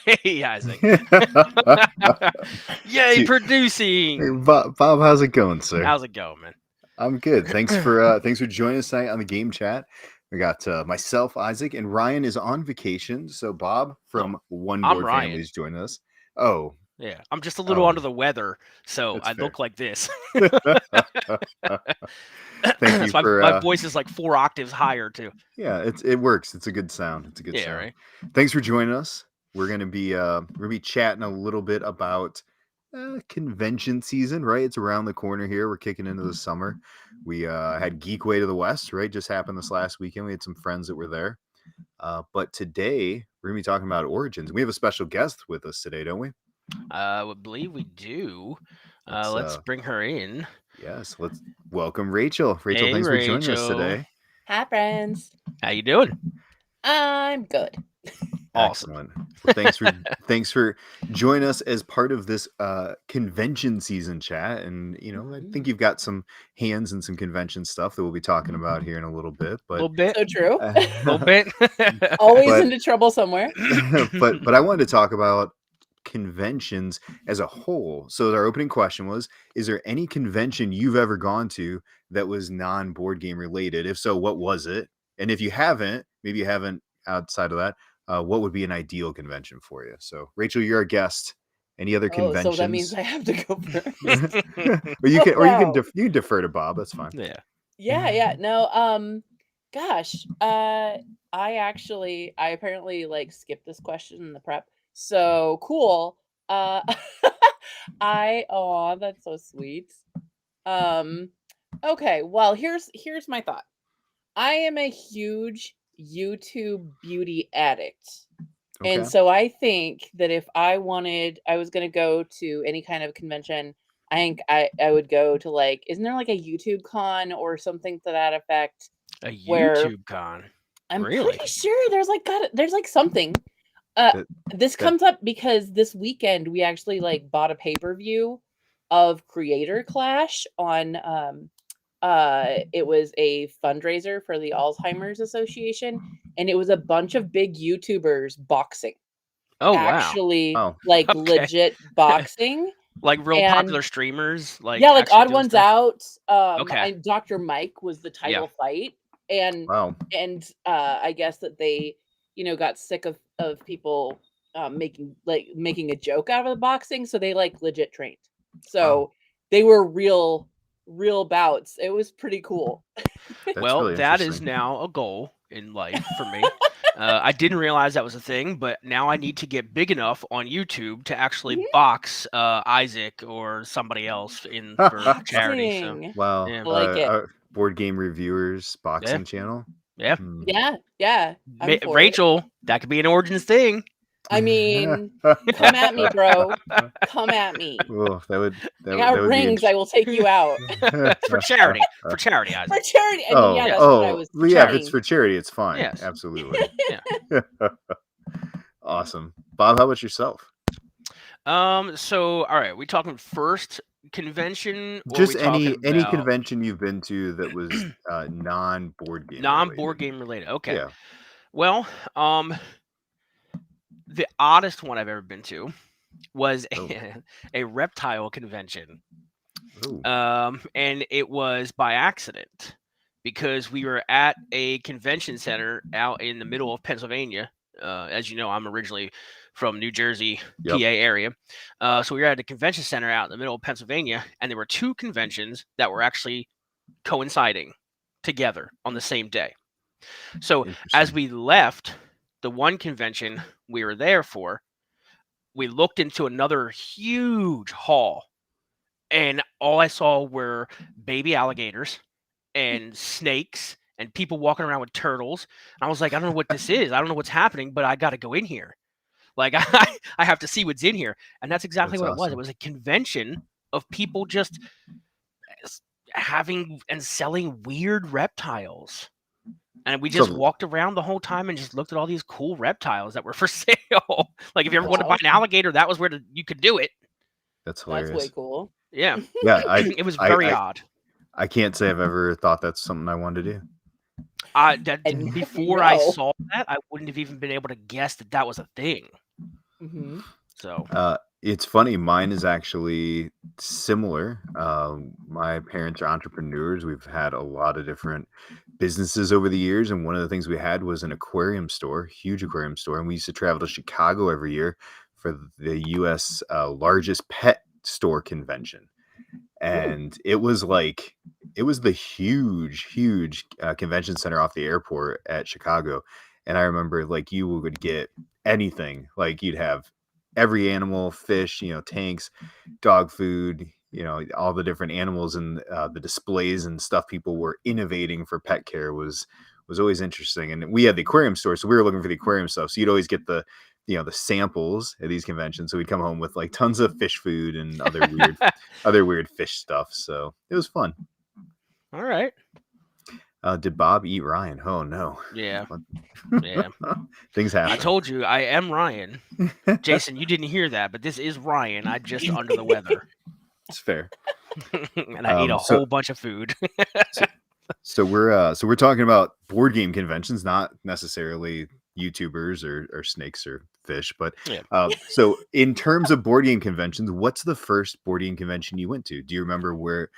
Hey, Isaac. Yay, Hey, producing. Bob, how's it going, sir? How's it going, I'm good. man? Thanks for joining us tonight on the game chat. We got myself, Isaac, and Ryan is on vacation. So Bob Oh, from One I'm Board Family Ryan. is joining us. Oh, Yeah, I'm just a little oh, under the weather, so that's I fair. look like this. Thank you So my, for my voice is like 4 octaves higher too. yeah, it works. It's a good sound. It's a good Yeah, sound. right. Thanks for joining us. We're gonna be chatting a little bit about convention season. Right, it's around the corner here. We're kicking into the summer. We had Geek Way to the West. Right, just happened this last weekend. We had some friends that were there. But today we're gonna be talking about Origins. We have a special guest with us today, don't we? I would believe we do. Let's Let's bring her in. yes, let's welcome Rachel. Rachel, Hey, thanks for joining us Rachel. today. Hi, friends. How you doing? I'm good. Awesome. Excellent. Well, thanks for joining us as part of this convention season chat. And I think you've got some hands in some convention stuff that we'll be talking about here in a little bit. A little bit. So true. A little bit. Always but into trouble somewhere. but I wanted to talk about conventions as a whole. So our opening question was: is there any convention you've ever gone to that was non-board game related? If so, what was it? And if you haven't, maybe you haven't outside of that, what would be an ideal convention for you? So, Rachel, you're a guest. Any other Oh, so that means conventions? I have to go first. Or you can, Wow. you can defer to Bob. That's fine. Yeah. Yeah. No, gosh. I apparently like skipped this question in the prep. So cool. That's so sweet. Um, okay, well, here's my thought. I am a huge YouTube beauty addict. And Okay. so I think that if I was going to go to any kind of convention, I think I would go to isn't there like a YouTube con or something to that effect A where YouTube con. I'm Really? pretty sure there's like something. Uh, That, this that comes up because this weekend we actually bought a pay-per-view of Creator Clash on it was a fundraiser for the Alzheimer's Association, and it was a bunch of big YouTubers boxing. Oh wow. Actually, oh, Okay. legit boxing. Like real And popular streamers, like yeah, like actually Odd doing Ones stuff. Out. Okay. Dr. Mike was the Yeah. title fight, and wow. I guess that they, got sick of people making a joke out of the boxing, so they legit trained. So Wow. they were real bouts. It was pretty cool. That's Well, really that is interesting. now a goal in life for me. I didn't realize that was a thing, but now I need to get big enough on YouTube to actually Mhm. box Isaac or somebody else in for charity. So Boxing. Wow. yeah, I like it. Board game reviewers yeah, boxing channel. yeah. Hmm. Yeah, I'm for it. Rachel, that could be an Origins thing. I mean, come at me, bro. Come at me. Oh, I that got would be rings. I will take you out. It's for charity. For charity, For Isaac. charity. I mean, yeah, Yes. that's what I was well, yeah. If it's saying. for charity, it's fine. Yes. Absolutely. Yeah. Awesome, Bob. How about yourself? So all right, we talking first convention or are we Just talking any about convention you've been to that was non board game non-board related. game related? Okay. Yeah. Well, the oddest one I've ever been to was Oh. a reptile convention. Oh. And it was by accident because we were at a convention center out in the middle of Pennsylvania. As you know, I'm originally from New Jersey, Yep. PA area. So we were at a convention center out in the middle of Pennsylvania, and there were two conventions that were actually coinciding together on the same day. So as Interesting. we left the one convention we were there for, we looked into another huge hall, and all I saw were baby alligators and snakes and people walking around with turtles. And I was like, I don't know what this is. I don't know what's happening, but I got to go in here. Like I have to see what's in here. And that's exactly That's what it was. It awesome. was a convention of people just having and selling weird reptiles. And we just So walked around the whole time and just looked at all these cool reptiles that were for sale. Like if you ever want to buy Wow. an alligator, that was where you could do it. that's That's way hilarious. cool. Yeah. Yeah, It was very odd. I can't say I've ever thought that's something I wanted to do. And Before I no. saw that, I wouldn't have even been able to guess that that was a thing. Mm-hmm. So It's funny. Mine is actually similar. My parents are entrepreneurs. We've had a lot of different businesses over the years, and one of the things we had was an aquarium store, huge aquarium store, and we used to travel to Chicago every year for the U.S. Largest pet store convention. Ooh. And it was the huge convention center off the airport at Chicago. And I remember like you would get anything, like you'd have every animal, fish, tanks, dog food, all the different animals, and the displays and stuff people were innovating for pet care was always interesting. And we had the aquarium store, so we were looking for the aquarium stuff, so you'd always get the samples at these conventions. So we'd come home with like tons of fish food and other weird fish stuff. So it was fun. all right. Did Bob eat Ryan? Oh no. Yeah. Yeah. Things I happen. told you I am Ryan. Jason, you didn't hear that, but this is Ryan. I just under the weather. It's fair. And I ate a So whole bunch of food. so we're talking about board game conventions, not necessarily YouTubers or snakes or fish, but Yeah. so in terms of board game conventions, what's the first board game convention you went to? Do you remember what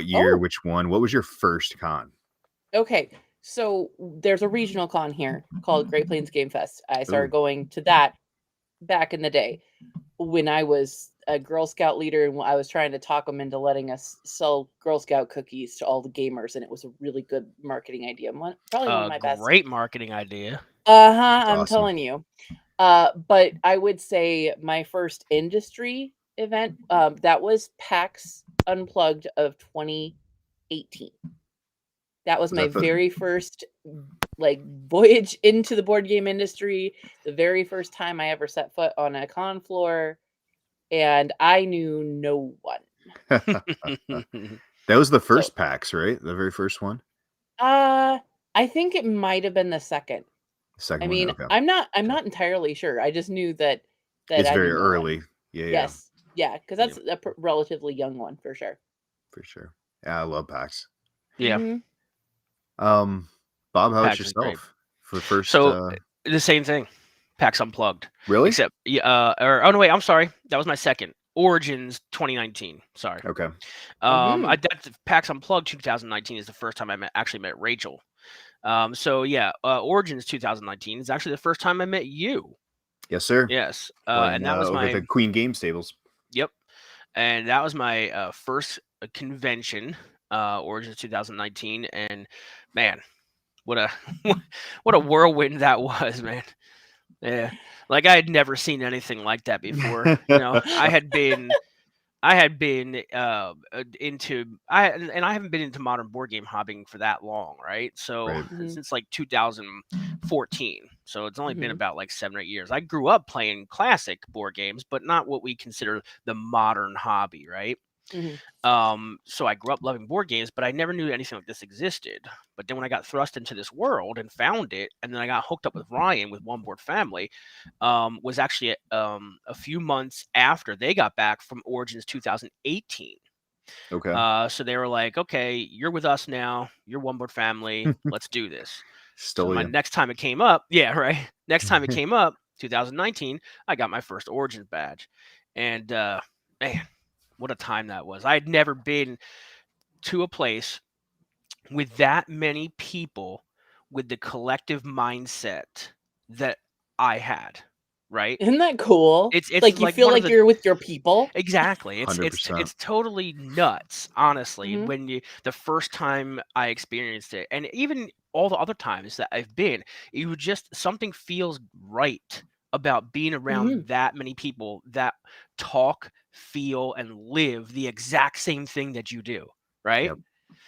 year, Oh, which one? What was your first con? okay. So there's a regional con here called Great Plains Game Fest. I started Ooh, going to that back in the day when I was a Girl Scout leader, and I was trying to talk them into letting us sell Girl Scout cookies to all the gamers, and it was a really good marketing idea. Probably one of my best. Great marketing idea. Uh-huh, that's I'm awesome. telling you. But I would say my first industry event, that was PAX Unplugged of 2018. That was Was my that the very first like voyage into the board game industry, the very first time I ever set foot on a con floor, and I knew no one. that was the So, first PAX, right? The very first one? uh, I think it might have been the second. The second I one? mean, Okay. I'm Okay. not entirely sure. I just knew that It's I very knew no one. early. Yeah, yeah, Yes. Yeah, because Yeah. that's a relatively young one for sure. for sure. Yeah, I love PAX. Yeah. Mhm. Um, Bob, how about PAX is great. yourself for the first? So the same thing. PAX Unplugged. Really? Except oh no wait, I'm sorry. That was my second. Origins 2019. Sorry. Okay. Mhm. That's PAX Unplugged 2019 is the first time I actually met Rachel. So yeah, Origins 2019 is actually the first time I met you. Yes, sir. Yes. Playing And that was over my the Queen Games tables. yep. And that was my first convention, Origins 2019, and man, what a what a whirlwind that was, man. Yeah, like I had never seen anything like that before. I had been into I haven't been into modern board game hobbying for that long, right? So Right. Mhm. since like 2014, so it's only been Mhm. about like 7 or 8 years. I grew up playing classic board games, but not what we consider the modern hobby, right? Mhm. So I grew up loving board games, but I never knew anything like this existed. But then when I got thrust into this world and found it, and then I got hooked up with Ryan with One Board Family, was actually a few months after they got back from Origins 2018. Okay. So they were like, "Okay, you're with us now. You're One Board Family. Let's do this." So Stole my you. next time it came up, yeah, right. Next time it came up, 2019, I got my first Origins badge, and man, what a time that was. I had never been to a place with that many people with the collective mindset that I had, right? Isn't that cool? It's Like, you like feel one of like the you're with your people? exactly. It's it's 100%. it's totally nuts, honestly, Mhm. when you the first time I experienced it. And even all the other times that I've been, it was just something feels right about being around Mhm. that many people that talk, feel, and live the exact same thing that you do, right? Yep.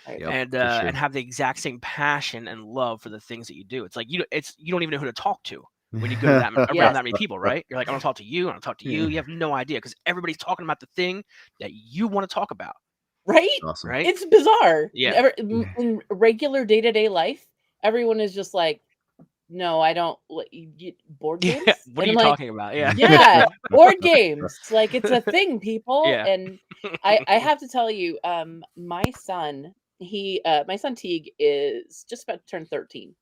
Right. Yep. And For sure. have the exact same passion and love for the things that you do. It's like you don't even know who to talk to when you go to around Yes. that many people, right? You're like, I want to talk to you, I want to talk to you. You have no idea because everybody's talking about the thing that you want to talk about, Right? Awesome. right? It's bizarre. Yeah. Never in regular day-to-day life, everyone is just like, "No, I don't like board Yeah. games?" What are And I'm you like, talking about? Yeah. "Yeah, board games. Like, it's a thing, people." Yeah. And I have to tell you, my son Teague is just about to turn 13.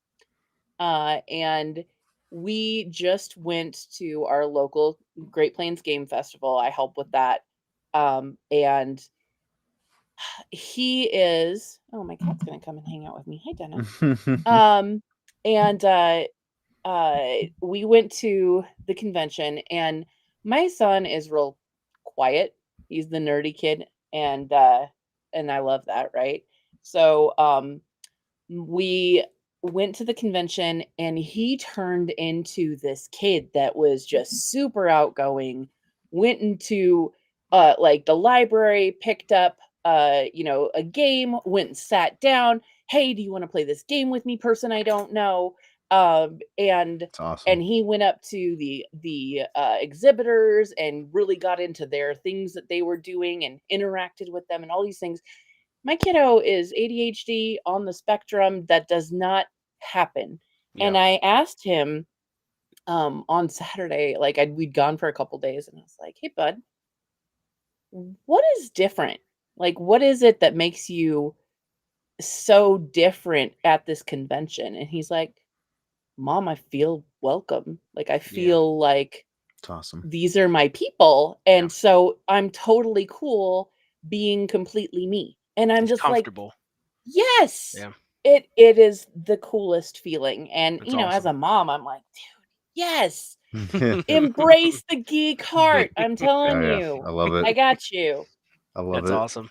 And we just went to our local Great Plains Game Festival. I help with that. And he is, oh, my cat's gonna come and hang out with me. Hi, Dennis. And we went to the convention, and my son is real quiet. He's the nerdy kid, and I love that, right? So we went to the convention, and he turned into this kid that was just super outgoing. Went into like the library, picked up a game, went and sat down. Hey, do you want to play this game with me, person I don't know? And It's awesome. he went up to the exhibitors and really got into their things that they were doing and interacted with them and all these things. My kiddo is ADHD on the spectrum. That does not happen. Yeah. And I asked him on Saturday, like we'd gone for a couple days, and I was like, "Hey, bud, what is different? Like, what is it that makes you so different at this convention?" And he's like, "Mom, I feel welcome. Like, I Yeah. feel like It's awesome. these are my people. Yeah. And so I'm totally cool being completely me." And I'm It's just like, comfortable. yes, Yeah. it is the coolest feeling. And, It's as awesome. a mom, I'm like, dude, yes, embrace the geek heart. I'm telling Yeah, you, I love I it. got you. I love That's it. awesome.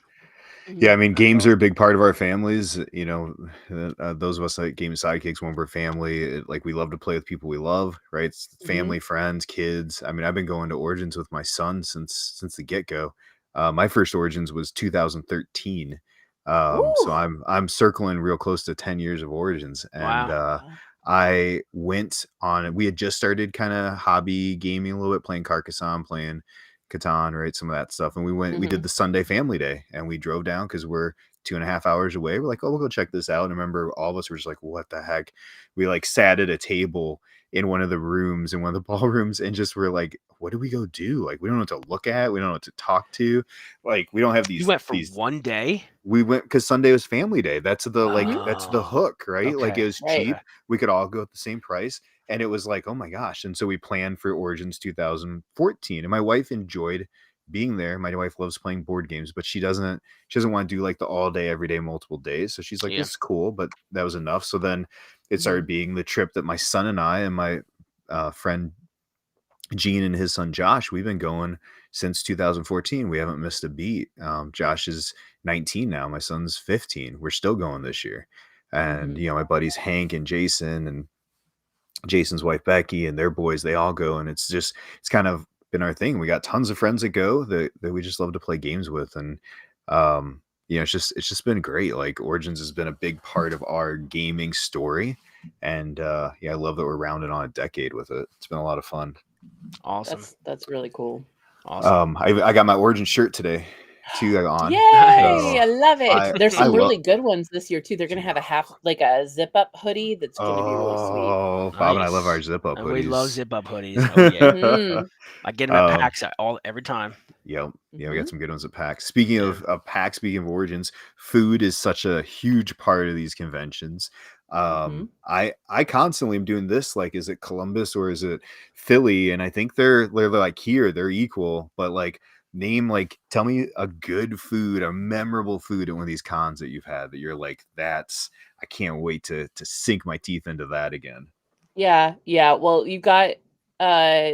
Yeah, I Mhm. mean, That's games are a awesome. big part of our families. Those of us like game sidekicks when we're family, like we love to play with people we love, right? It's Mhm. family, friends, kids. I mean, I've been going to Origins with my son since the get go. My first Origins was 2013, so Ooh. I'm circling real close to 10 years of Origins, and Wow. Wow. I went on. We had just started kind of hobby gaming a little bit, playing Carcassonne, playing Catan, right? Some of that stuff. And we did Mhm. the Sunday family day, and we drove down because we're 2.5 hours away. We're like, oh, we'll go check this out. And I remember all of us were just like, what the heck? We like sat at a table in one of the rooms, in one of the ballrooms, and just were like, what do we go do? Like, we don't know what to look at. We don't know what to talk to. Like, we don't have You went for these one day? we went because Sunday was family day. That's that's the Oh, hook, right? Like, okay. it was Right. cheap. Okay. We could all go at the same price. And it was like, oh my gosh. And so we planned for Origins 2014. And my wife enjoyed being there. My wife loves playing board games, but she doesn't want to do like the all day, every day, multiple days. So she's like, Yeah. this is cool, but that was enough. So then it started Mhm. being the trip that my son and I and my friend Gene and his son Josh, we've been going since 2014. We haven't missed a beat. Josh is 19 now. My son's 15. We're still going this year. And, Mhm. my buddies Hank and Jason and Jason's wife Becky and their boys, they all go. And it's kind of been our thing. We got tons of friends that go that we just love to play games with. And, it's just been great. Like Origins has been a big part of our gaming story. And, I love that we're rounding on a decade with it. It's been a lot of fun. Awesome. That's really cool. Awesome. I got my Origin shirt today too on. Yay! So I love it. I There's I some love. really good ones this year too. They're gonna have like a zip up hoodie that's gonna be really sweet. Oh, Bob and I love our Nice. zip up And we love hoodies. zip up hoodies. Oh yeah. Mhm. I get them at um, PAX every time. Yep. Yeah, we got Mhm. some good ones at PAX. Speaking Yeah. of PAX, speaking of Origins, food is such a huge part of these conventions. Mhm. I constantly am doing this. Like, is it Columbus or is it Philly? And I think they're like here, they're equal. But like, tell me a good food, a memorable food at one of these cons that you've had that you're like, I can't wait to sink my teeth into that again. Yeah, yeah. Well, you got uh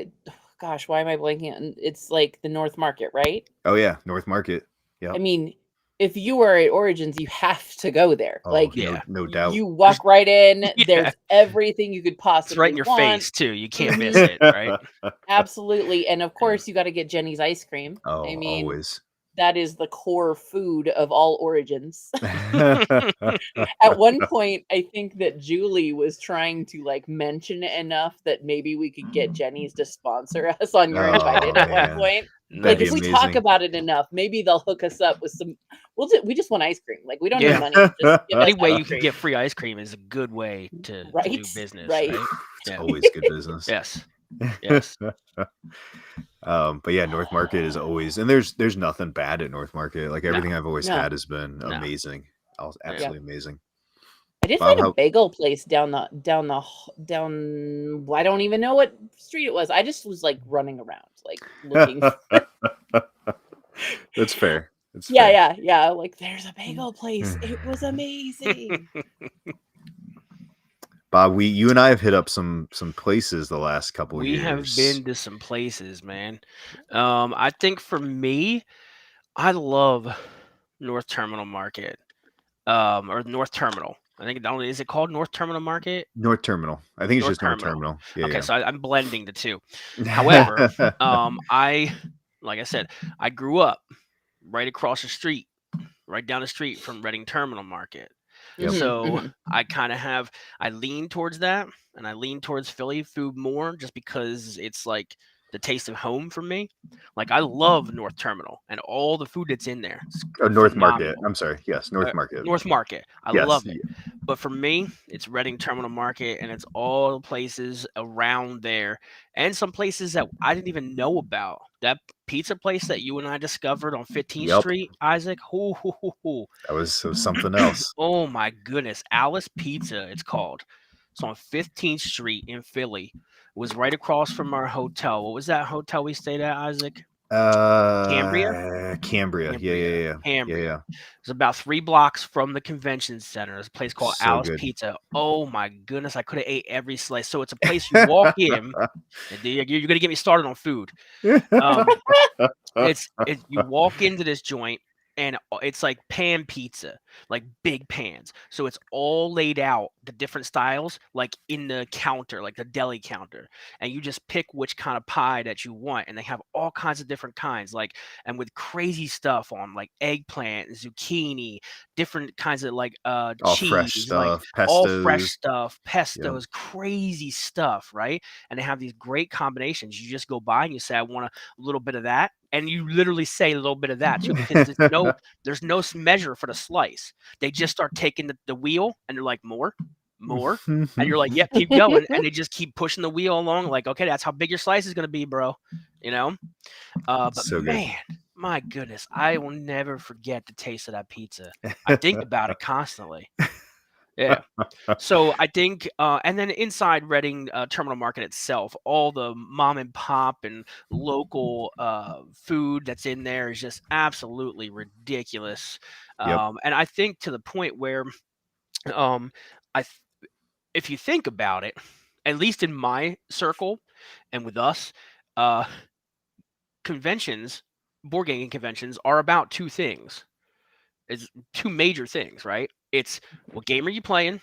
gosh, why am I blanking on, it's like the North Market, right? Oh yeah, North Market. I Yep. mean, if you are at Origins, you have to go there. Oh, Like Yeah. no doubt. you There's walk right in, yeah. there's everything you could It's right in possibly your want. face too. You can't miss Mhm. it, right? Absolutely. And of Yeah. course, you got to get Jenny's ice cream. I Oh, mean, always. that is the core food of all Origins. At one point, I think that Julie was trying to like mention it enough that maybe we could get Jenny's to sponsor us on You're Oh Invited at one man, point. that'd Like be if we Nice. talk amazing. about it enough, maybe they'll hook us up with some. We just want ice cream. Like we don't need Yeah. money. Just give us Any way ice you can cream. get free ice cream is a good way to Right? do business, Right. right? It's Yeah. always good business. Yes. Yes. But yeah, North Market is always, and there's nothing bad at North Market. Like No. everything I've always No. had has been No. amazing. Yeah. Yeah. Absolutely amazing. I did Bob, find a how bagel place down. I don't even know what street it was. I just was like running around, like looking. that's fair. That's Yeah, fair. yeah. Like, there's a bagel place. It was amazing. Bob, you and I have hit up some places the last couple We have years. been to some places, man. I think for me, I love North Terminal Market. Or North Terminal. I think not only is it called North Terminal Market? North Terminal. I think it's North just North Terminal. Terminal. Okay, Yeah, so I'm blending the two. yeah. However, I like I said, I grew up right across the street, right down the street from Reading Terminal Market. Yep. So I kind of I lean towards that, and I lean towards Philly food more just because it's like the taste of home for me. Like, I love North Terminal and all the food that's in there. It's Oh, North Market. phenomenal. I'm sorry. Yes, North Market. North Market. I Yes. love it. But for me, it's Reading Terminal Market, and it's all the places around there and some places that I didn't even know about. That pizza place that you and I discovered on 15th Yep. Street, Isaac. That was something else. Oh my goodness. Alice Pizza, it's called. It's on 15th Street in Philly. It was right across from our hotel. What was that hotel we stayed at, Isaac? Cambria? Cambria. Yeah. Cambria. It's about 3 blocks from the convention center. There's a place called So Alice good. Pizza. Oh my goodness, I could have ate every slice. So it's a place you walk in, and you're gonna get me started on food. You walk into this joint, and it's like pan pizza, like big pans. So it's all laid out, the different styles, like in the counter, like the deli counter, and you just pick which kind of pie that you want, and they have all kinds of different kinds, like, and with crazy stuff on, like eggplant, zucchini, different kinds of like All fresh cheese, like stuff, all fresh pestos. stuff, Yep. pestos, crazy stuff, right? And they have these great combinations. You just go by and you say, I want a little bit of that, and you literally say a little bit of that too, because there's no measure for the slice. They just start taking the wheel, and they're like, more, and you're like, yep, keep going, and they just keep pushing the wheel along, like, okay, that's how big your slice is going to be, bro. you know but So good. man, my goodness, I will never forget the taste of that pizza. I think about it constantly. Yeah. So I think, and then inside Reading Terminal Market itself, all the mom and pop and local food that's in there is just absolutely ridiculous. Yep. And I think to the point where, um, I, th- if you think about it, at least in my circle and with us, uh, conventions, board gaming conventions, are about two things. It's two major things, right? It's what game are you playing,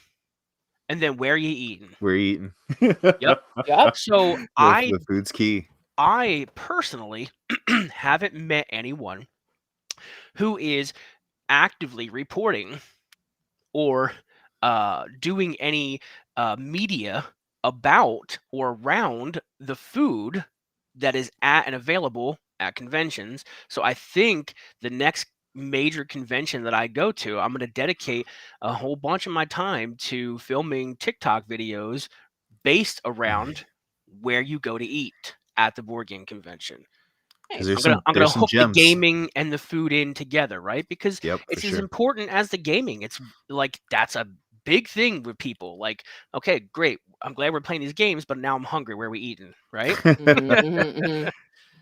and then where are you eating. We're eating. Yep. Yep. So The food's key. I personally haven't met anyone who is actively reporting or doing any media about or around the food that is at and available at conventions. So I think the next major convention that I go to, I'm going to dedicate a whole bunch of my time to filming TikTok videos based around where you go to eat at the board game convention. Because Nice. I'm gonna there's some hook the gems. gaming and the food in together, right? Because Yep, for it's as sure. important as the gaming. It's like that's a big thing with people. Like, okay, great. I'm glad we're playing these games, but now I'm hungry. Where are we eating? Right?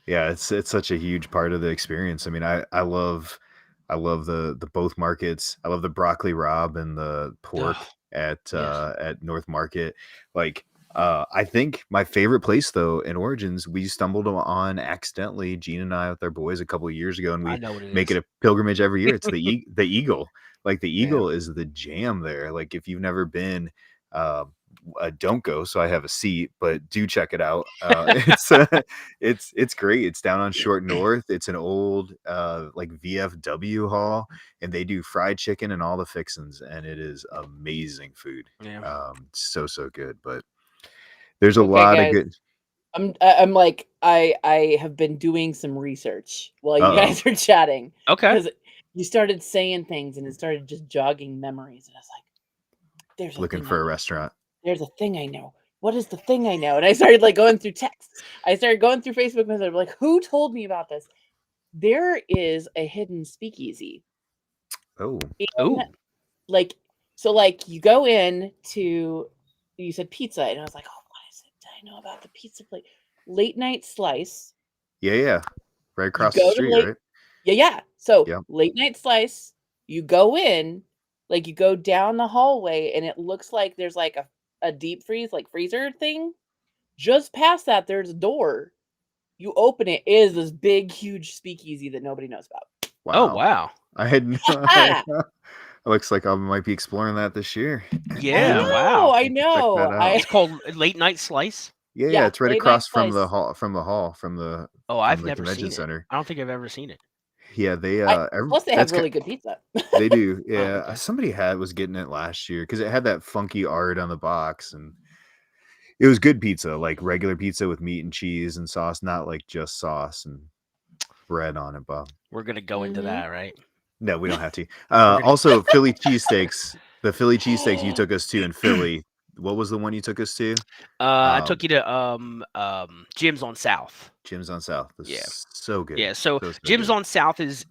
Yeah, it's such a huge part of the experience. I mean, I love the both markets. I love the broccoli rabe and the pork Oh, at yes, North Market. Like I think my favorite place though in Origins, we stumbled on accidentally, Gene and I with our boys a couple of years ago, and I we know what it make it is. a pilgrimage every year. It's the Eagle. Like the Yeah. Eagle is the jam there. Like if you've never been, don't go, so I have a seat, but do check it out. It's great. It's down on Short North. It's an old like VFW hall, and they do fried chicken and all the fixins, and it is amazing food. Yeah. So good. But there's a Okay, lot of guys. good. I'm like, I have been doing some research while you Uh-oh. guys are chatting, Okay. because you started saying things and it started just jogging memories, and I was like, there's a Looking thing I for a know. restaurant. There's a thing I know. What is the thing I know? And I started like going through texts. I started going through Facebook messages. Like, who told me about this? There is a hidden speakeasy Oh, in Ooh. like So like you go in to, you said pizza, and I was like, oh, what is it? Did I know about the pizza place? Late Night Slice. Yeah. Right You across the go to street, late, right? yeah. So Yep. Late Night Slice, you go in, like you go down the hallway, and it looks like there's like a deep freeze, like freezer thing. Just past that, there's a door. You open it, it is this big, huge speakeasy that nobody knows about. Oh, Wow. wow. I had no Ah, It looks like I might be exploring that this year. Yeah, I wow. Have to check know. that out. It's called Late Night Slice? Yeah, Yeah, it's right Late Night across from Slice. the hall from Oh, from I've the never convention seen it. center. I don't think I've ever seen it. Yeah, they Plus they have that's really good pizza. they do. Oh, Yeah, okay. somebody was getting it last year because it had that funky art on the box, and it was good pizza, like regular pizza with meat and cheese and sauce, not like just sauce and bread on it, Bob. We're gonna go into Mhm. that, right? No, we don't have to. We're gonna Also, Philly cheesesteaks. The Philly cheesesteaks you took us to in Philly. What was the one you took us to? I Um, took you to Jim's on South. Jim's on South. Yeah. This so good. Yeah, so So Jim's good. on South is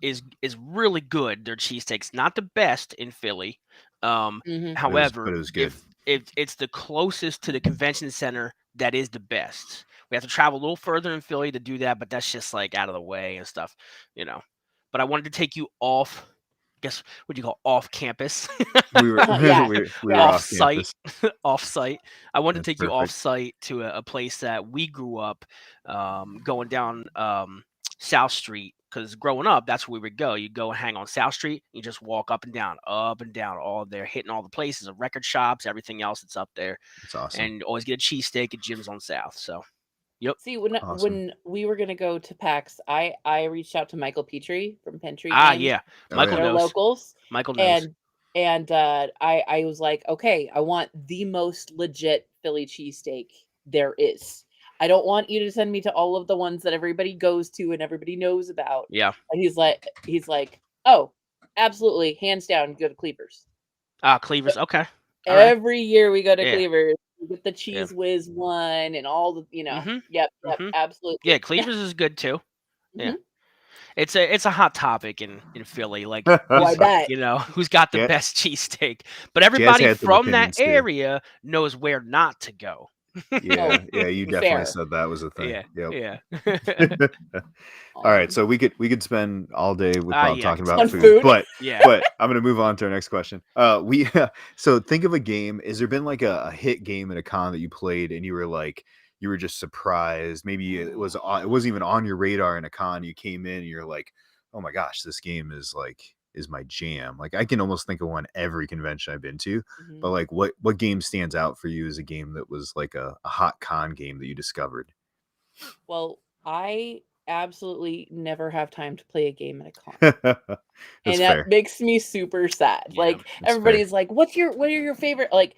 really good. Their cheesesteaks, not the best in Philly. Um, Mhm. But however, it was good. if it's the closest to the convention center, that is the best. We have to travel a little further in Philly to do that, but that's just like out of the way and stuff, you know. But I wanted to take you off, guess what do you call off campus, We were Yeah. we were Yeah. off off site, campus. off site. I wanted to That's take you off perfect. site to a place that we grew up, going down South Street. Because growing up, that's where we would go. You go and hang on South Street. You just walk up and down, all there, hitting all the places of record shops, everything else that's up there, It's awesome. and always get a cheesesteak at Jim's on South. So, yep. See, when Awesome. we were gonna go to PAX, I reached out to Michael Petrie from Pentry Ah, Games. yeah. Oh Michael yeah. They're knows. locals, Michael knows. and I was like, okay, I want the most legit Philly cheesesteak there is. I don't want you to send me to all of the ones that everybody goes to and everybody knows about. Yeah. And he's like, oh, absolutely, hands down, go to Cleavers. Ah, Cleavers. Okay. All right. Every year we go to Yeah. Cleavers. We get the Yeah. Cheese Whiz one and all the, Mhm. yep, Mhm. absolutely. Yeah. Cleavers is good too. Yeah. Mhm. It's a hot topic in Philly. Like Oh, I bet. who's got the Ja- best cheesesteak? But Jazz everybody had some from that opinions too. area knows where not to go. Yeah, you definitely Fair. said that was a thing. Yeah. Yep. Yeah. All right, so we could spend all day with Bob Yeah, talking I can about see that. food, On food? Yeah. but I'm gonna move on to our next question. We so think of a game. Has there been like a hit game at a con that you played and you were like you were just surprised? Maybe it wasn't even on your radar in a con. You came in and you're like, oh my gosh, this game is my jam. Like I can almost think of one every convention I've been to. But Mhm. like what game stands out for you as a game that was like a hot con game that you discovered? Well, I absolutely never have time to play a game at a con. That's And that fair. makes me super sad. Yeah. Like That's fair. everybody's like, what are your favorite like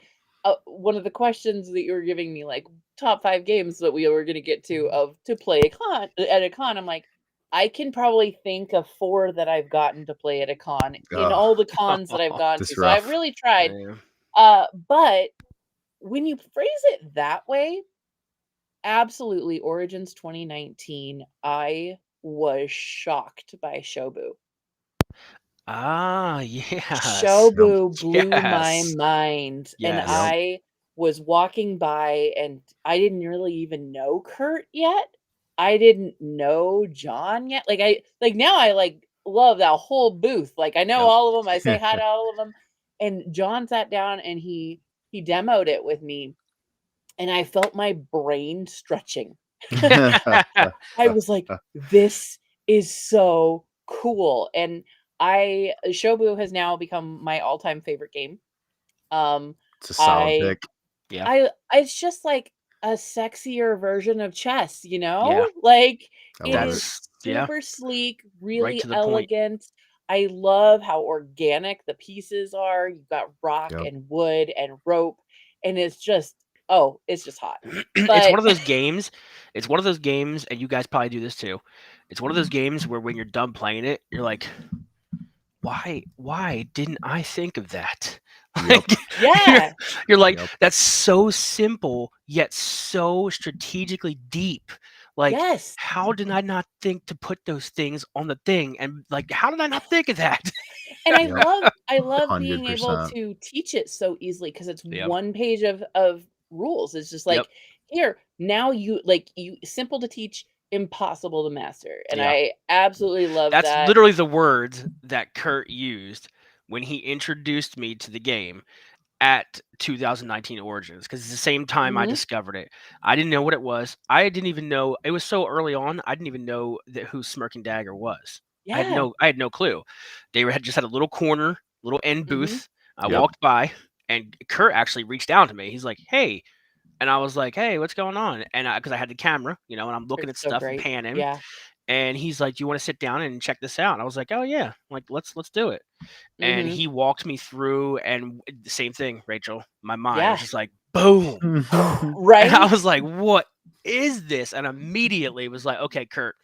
one of the questions that you were giving me, like top 5 games that we were gonna get to play at a con. I'm like, I can probably think of 4 that I've gotten to play at a con in Oh, all the cons that I've gone to. that's So I've rough. really tried. Yeah. But when you phrase it that way, absolutely, Origins 2019, I was shocked by Shobu. Ah, yes. Yep. Shobu blew my Yes. mind, and Yes. Yep. I was walking by, and I didn't really even know Kurt yet. I didn't know John yet. Now I love that whole booth. Like I know Yep. all of them. I say hi to all of them. And John sat down and he demoed it with me, and I felt my brain stretching. I was like, this is so cool. And Shobu has now become my all-time favorite game. It's a solid I pick. Yeah. it's just like a sexier version of chess, you Yeah. know? Like I it love it. is Yeah. super sleek, Right really to the point. elegant. I love how organic the pieces are. You've got rock Yep. and wood and rope, and it's just hot. It's But one of those games. It's one of those games, and you guys probably do this too. It's one of those games where when you're done playing it, you're like, why didn't I think of that? Yep. Like, yeah, you're like, Yep. that's so simple yet so strategically deep. Like, yes. how did I not think to put those things on the thing? And like, how did I not think of that? And I Yep. love I love being able 100%. to teach it so easily because it's Yep. one page of rules. It's just Yep. like, "Here, now you simple to teach, impossible to master," and Yeah. I absolutely love That's that. literally the words that Kurt used when he introduced me to the game at 2019 Origins, because it's the same time I Mhm. discovered it. I didn't know what it was. I didn't even know it was so early on. I didn't even know that who Smirking Dagger was. Yeah. I had no clue. Had just had a little corner, little end Mhm. booth. I Yep. walked by, and Kurt actually reached down to me. He's like, "Hey," and I was like, "Hey, what's going on?" And because I had the camera, and I'm looking at It's so stuff and great. panning, Yeah. and he's like, "Do you want to sit down and check this out?" And I was like, "Oh yeah, like let's do it." And Mhm. he walked me through, and the same thing, Rachel. My mind was Yeah. just like, boom. And I Right? was like, what is this? And immediately was like, okay, Kurt,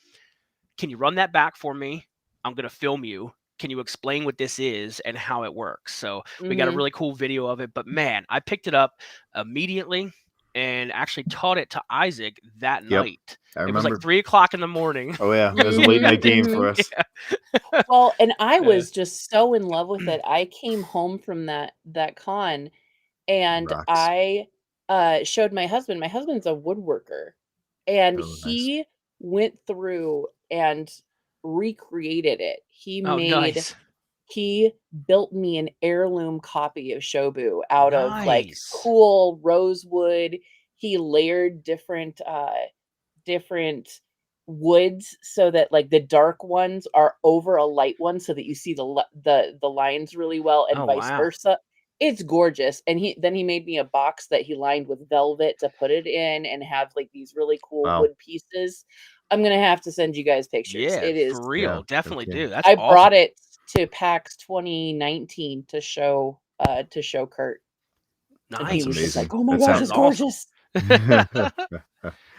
can you run that back for me? I'm going to film you. Can you explain what this is and how it works? So we got a Mhm. really cool video of it. But man, I picked it up immediately and actually taught it to Isaac that Yep. night. I It was like remember. 3 o'clock in the morning. Oh yeah, it was a late Mhm, night game for mhm. us. Well, and I Uh, was just so in love with it. I came home from that con, and Rocks. I, showed my husband. My husband's a woodworker, and Oh, nice. he went through and recreated it. oh, nice. He built me an heirloom copy of Shobu out of, like, Nice. cool rosewood. He layered different woods so that, like, the dark ones are over a light one so that you see the lines really well and Oh, vice wow. versa. It's gorgeous, and he made me a box that he lined with velvet to put it in and have, like, these really cool Wow. wood pieces. I'm gonna have to send you guys pictures. Yeah, It is for Yeah. real. Definitely Okay. do. That's I brought awesome. it to PAX 2019 to show Kurt, and he That's was just Nice. like, amazing. "Oh my That gosh, sounds. That's it's awesome. gorgeous."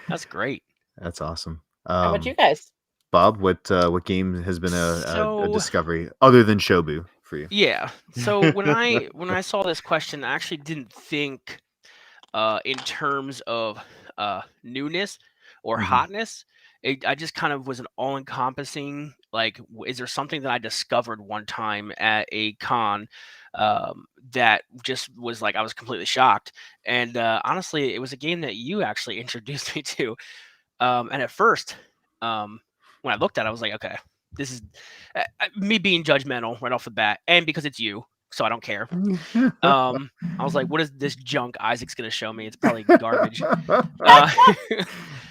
That's great. That's awesome. How about you guys? Bob, what game has been a So, discovery other than Shobu for you? yeah. So when I saw this question, I actually didn't think in terms of newness or Mhm. hotness. I just kind of was an all-encompassing, like, is there something that I discovered one time at a con that just was like I was completely shocked. And honestly, it was a game that you actually introduced me to. And at first, when I looked at it, I was like, okay, this is me being judgmental right off the bat, and because it's you, so I don't care. I was like, what is this junk Isaac's gonna show me? It's probably garbage. Uh,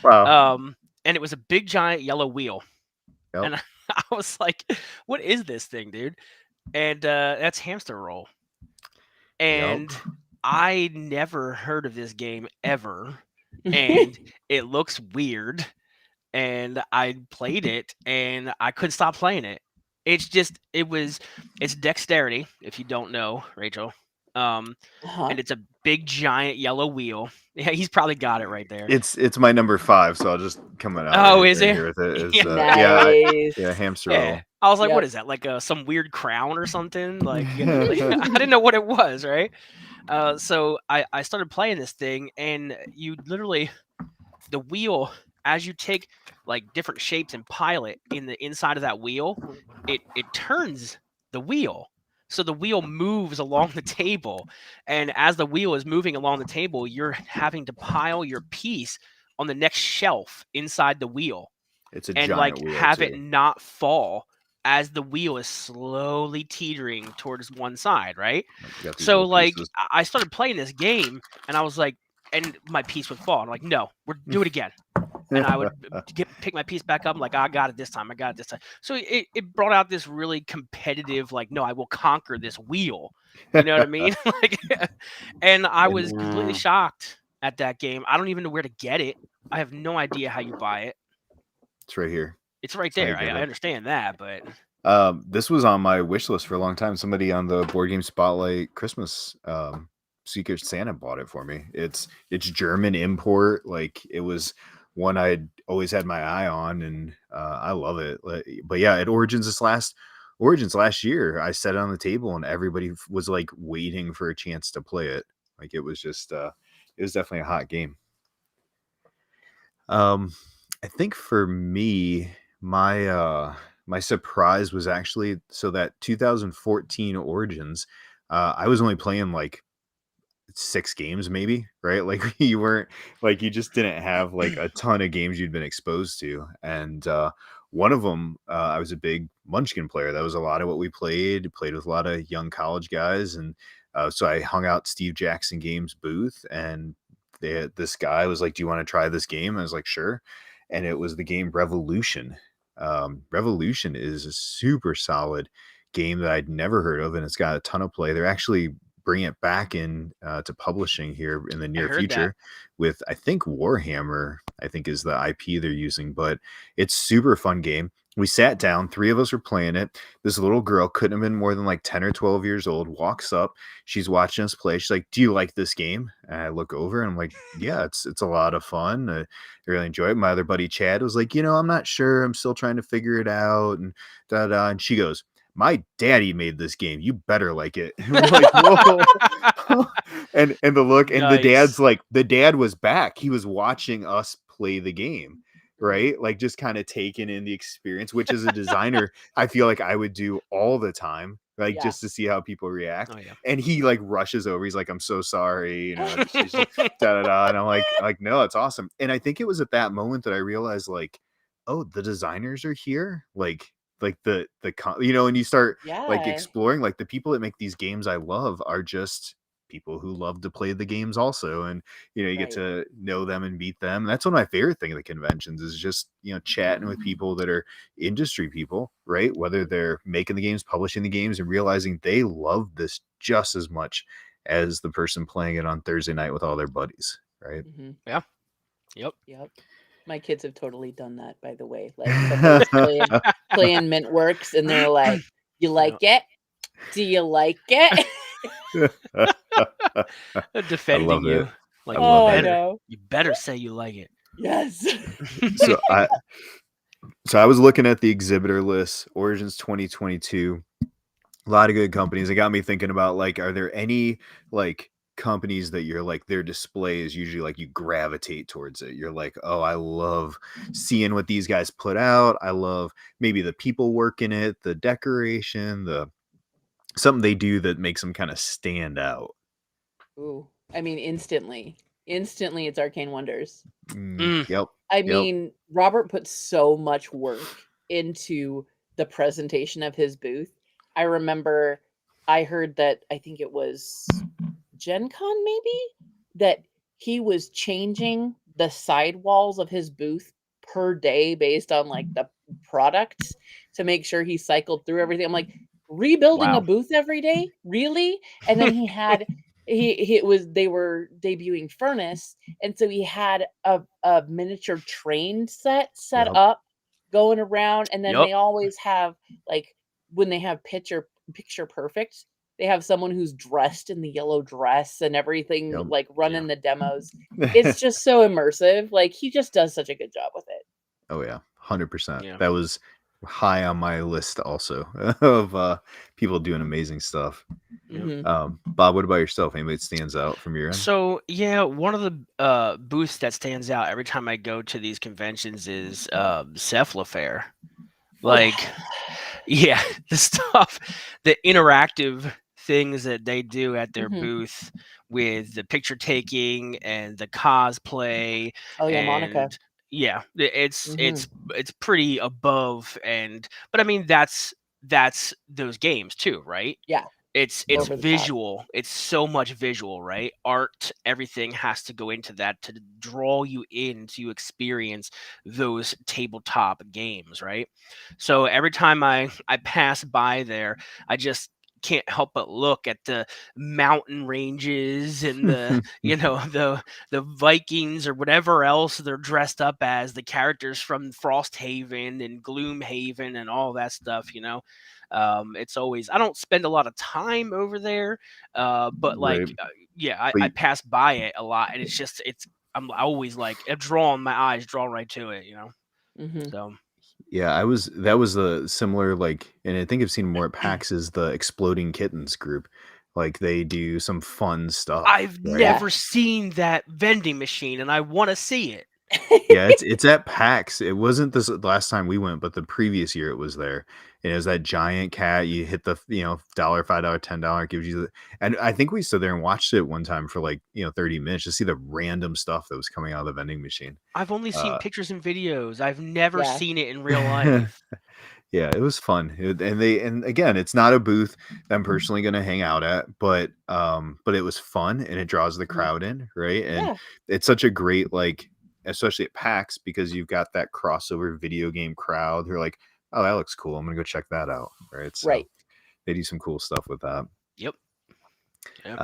Wow. and it was a big giant yellow wheel, Yep. and I was like, what is this thing, dude? And that's Hamster Roll, Yep. and I never heard of this game ever, and it looks weird, and I played it and I couldn't stop playing it. It's dexterity, if you don't know, Rachel. Uh-huh. And it's a big giant yellow wheel. Yeah, he's probably got it right there. It's my number 5, so I'll just come out Oh, is right it? here with it. Is Yeah. yeah, Nice. hamster Yeah. roll. I was like, what Yep. is that? Like some weird crown or something? Like, like I didn't know what it was, right? So I started playing this thing, and you literally the wheel, as you take like different shapes and pile it in the inside of that wheel, it turns the wheel, so the wheel moves along the table, and as the wheel is moving along the table, you're having to pile your piece on the next shelf inside the wheel, It's a and giant like wheel have it too. not fall as the wheel is slowly teetering towards one side, right? You got these So little like pieces. I started playing this game, and I was like, and my piece would fall. I'm like, no, we're do it again. And I would pick my piece back up. I'm like, I got it this time. I got it this time. So it brought out this really competitive, like, no, I will conquer this wheel. You know what I mean? Like, and I And was completely shocked at that game. I don't even know where to get it. I have no idea how you buy it. it's right here. It's right That's how you there. get I it. understand that, but This was on my wish list for a long time. Somebody on the Board Game Spotlight Christmas Secret Santa bought it for me. It's German import. Like, it was one I'd always had my eye on, and I love it. But yeah, at Origins last year, I set it on the table, and everybody was like waiting for a chance to play it. Like, it was just it was definitely a hot game. I think for me, my my surprise was actually, so that 2014 Origins, I was only playing like 6 games maybe, right? Like you weren't like you just didn't have like a ton of games you'd been exposed to. And one of them, I was a big Munchkin player. That was a lot of what we played with a lot of young college guys. And so I hung out Steve Jackson Games booth, and this guy was like, "Do you want to try this game?" I was like, "Sure." And it was the game Revolution. Revolution is a super solid game that I'd never heard of, and it's got a ton of play. They're actually bring it back in to publishing here in the I near heard that. future with, I think, Warhammer, I think is the IP they're using, but it's super fun game. We sat down, 3 of us were playing it. This little girl, couldn't have been more than like 10 or 12 years old, walks up. She's watching us play. She's like, "Do you like this game?" And I look over and I'm like, "Yeah, it's a lot of fun. I really enjoy it." My other buddy Chad was like, "I'm not sure. I'm still trying to figure it out." And da da. And she goes, "My daddy made this game. You better like it." And we're like, "Whoa." And the look, and Nice. the dad was back. He was watching us play the game, right? Like just kind of taking in the experience, which as a designer, I feel like I would do all the time, like Yeah. just to see how people react. Oh yeah. And he like rushes over. He's like, "I'm so sorry, she's just da da da." And I'm like, "No, it's awesome." And I think it was at that moment that I realized, like, oh, the designers are here. Like and you start like Yeah. exploring, like the people that make these games I love are just people who love to play the games also. And you get Right. to know them and meet them. And that's one of my favorite things of the conventions is just chatting with people that are industry people, right? Whether they're making the games, publishing the games, and realizing they love this just as much as the person playing it on Thursday night with all their buddies, right? Mm-hmm. Yeah. Yep. Yep. My kids have totally done that, by the way. Like somebody's playing Mintworks and they're like, "You like it? Do you like it?" I Defending love it. you. Like I you love Oh, I it. better. know. You better say you like it. Yes. So I was looking at the exhibitor list, Origins 2022. A lot of good companies. It got me thinking about, like, are there any like companies that you're like their display is usually like you gravitate towards it. You're like, "Oh, I love seeing what these guys put out. I love maybe the people working it, the decoration, the something they do that makes them kind of stand out." Ooh. I mean, instantly. Instantly, it's Arcane Wonders. Mm. Yep. I Yep. mean, Robert put so much work into the presentation of his booth. I remember I heard that I think it was Gen Con maybe that he was changing the sidewalls of his booth per day based on like the products to make sure he cycled through everything. I'm like, rebuilding a Wow. booth every day? Really? And then he had they were debuting Furnace, and so he had a miniature train set Yep. up going around, and then Yep. they always have like when they have picture perfect, they have someone who's dressed in the yellow dress and everything, Yep. like running the demos. It's just so immersive. Like he just does such a good job with it. Oh yeah, 100%. Yeah. That was high on my list also of people doing amazing stuff. Yep. Mhm. Bob, what about yourself? Anybody that stands out from your end? So yeah, one of the booths that stands out every time I go to these conventions is Cephalofair. Oh yeah. Like, yeah, the stuff, the interactive things that they do at their Mhm. booth with the picture taking and the cosplay, Oh yeah, Monica. and yeah, it's Mhm. it's pretty above. And but I mean that's those games too, right? Yeah. It's Over the top. visual. It's so much visual, right? Art, everything has to go into that to draw you in to experience those tabletop games, right? So every time I pass by there, I just can't help but look at the mountain ranges and the the Vikings or whatever else they're dressed up as, the characters from Frosthaven and Gloomhaven and all that stuff. It's always, I don't spend a lot of time over there, but Right. yeah, But I pass by it a lot, and I'm always like my eyes drawn right to it. Mhm. So yeah, that was a similar, like, and I think I've seen more at PAX is the Exploding Kittens group. Like they do some fun stuff, I've right? Yeah. never seen that vending machine, and I want to see it. Yeah, it's at PAX. It wasn't this last time we went, but the previous year it was there. And it was that giant cat. You hit the $1, $5, $10 gives you the, and I think we stood there and watched it one time for like 30 minutes to see the random stuff that was coming out of the vending machine. I've only seen Uh, pictures and videos. I've never Yeah. seen it in real life. Yeah, it was fun. And again, it's not a booth that I'm personally going to hang out at, but it was fun and it draws the Mhm. crowd in, right? And Yeah. it's such a great, like, especially at PAX, because you've got that crossover video game crowd who are like, oh, that looks cool. I'm gonna go check that out, right? So Right. they do some cool stuff with that. Yep. Yep.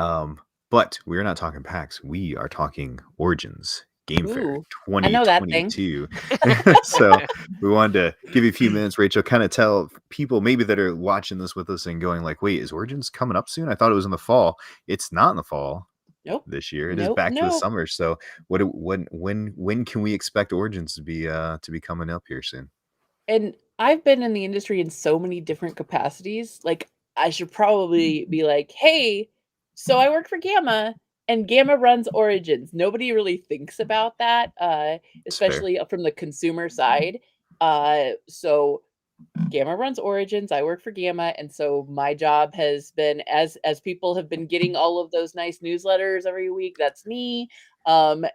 But we're not talking PAX. We are talking Origins Game Fair Ooh, I know that thing. 2022. So we wanted to give you a few minutes, Rachel, kind of tell people maybe that are watching this with us and going like, wait, is Origins coming up soon? I thought it was in the fall. It's not in the fall Nope. this year. It is Nope. back to the No. summer. So when can we expect Origins to be coming up here soon? And I've been in the industry in so many different capacities. Like, I should probably be like, hey, so I work for GAMA and GAMA runs Origins. Nobody really thinks about that, It's fair. especially from the consumer side. So GAMA runs Origins. I work for GAMA, and so my job has been, as people have been getting all of those nice newsletters every week. That's me.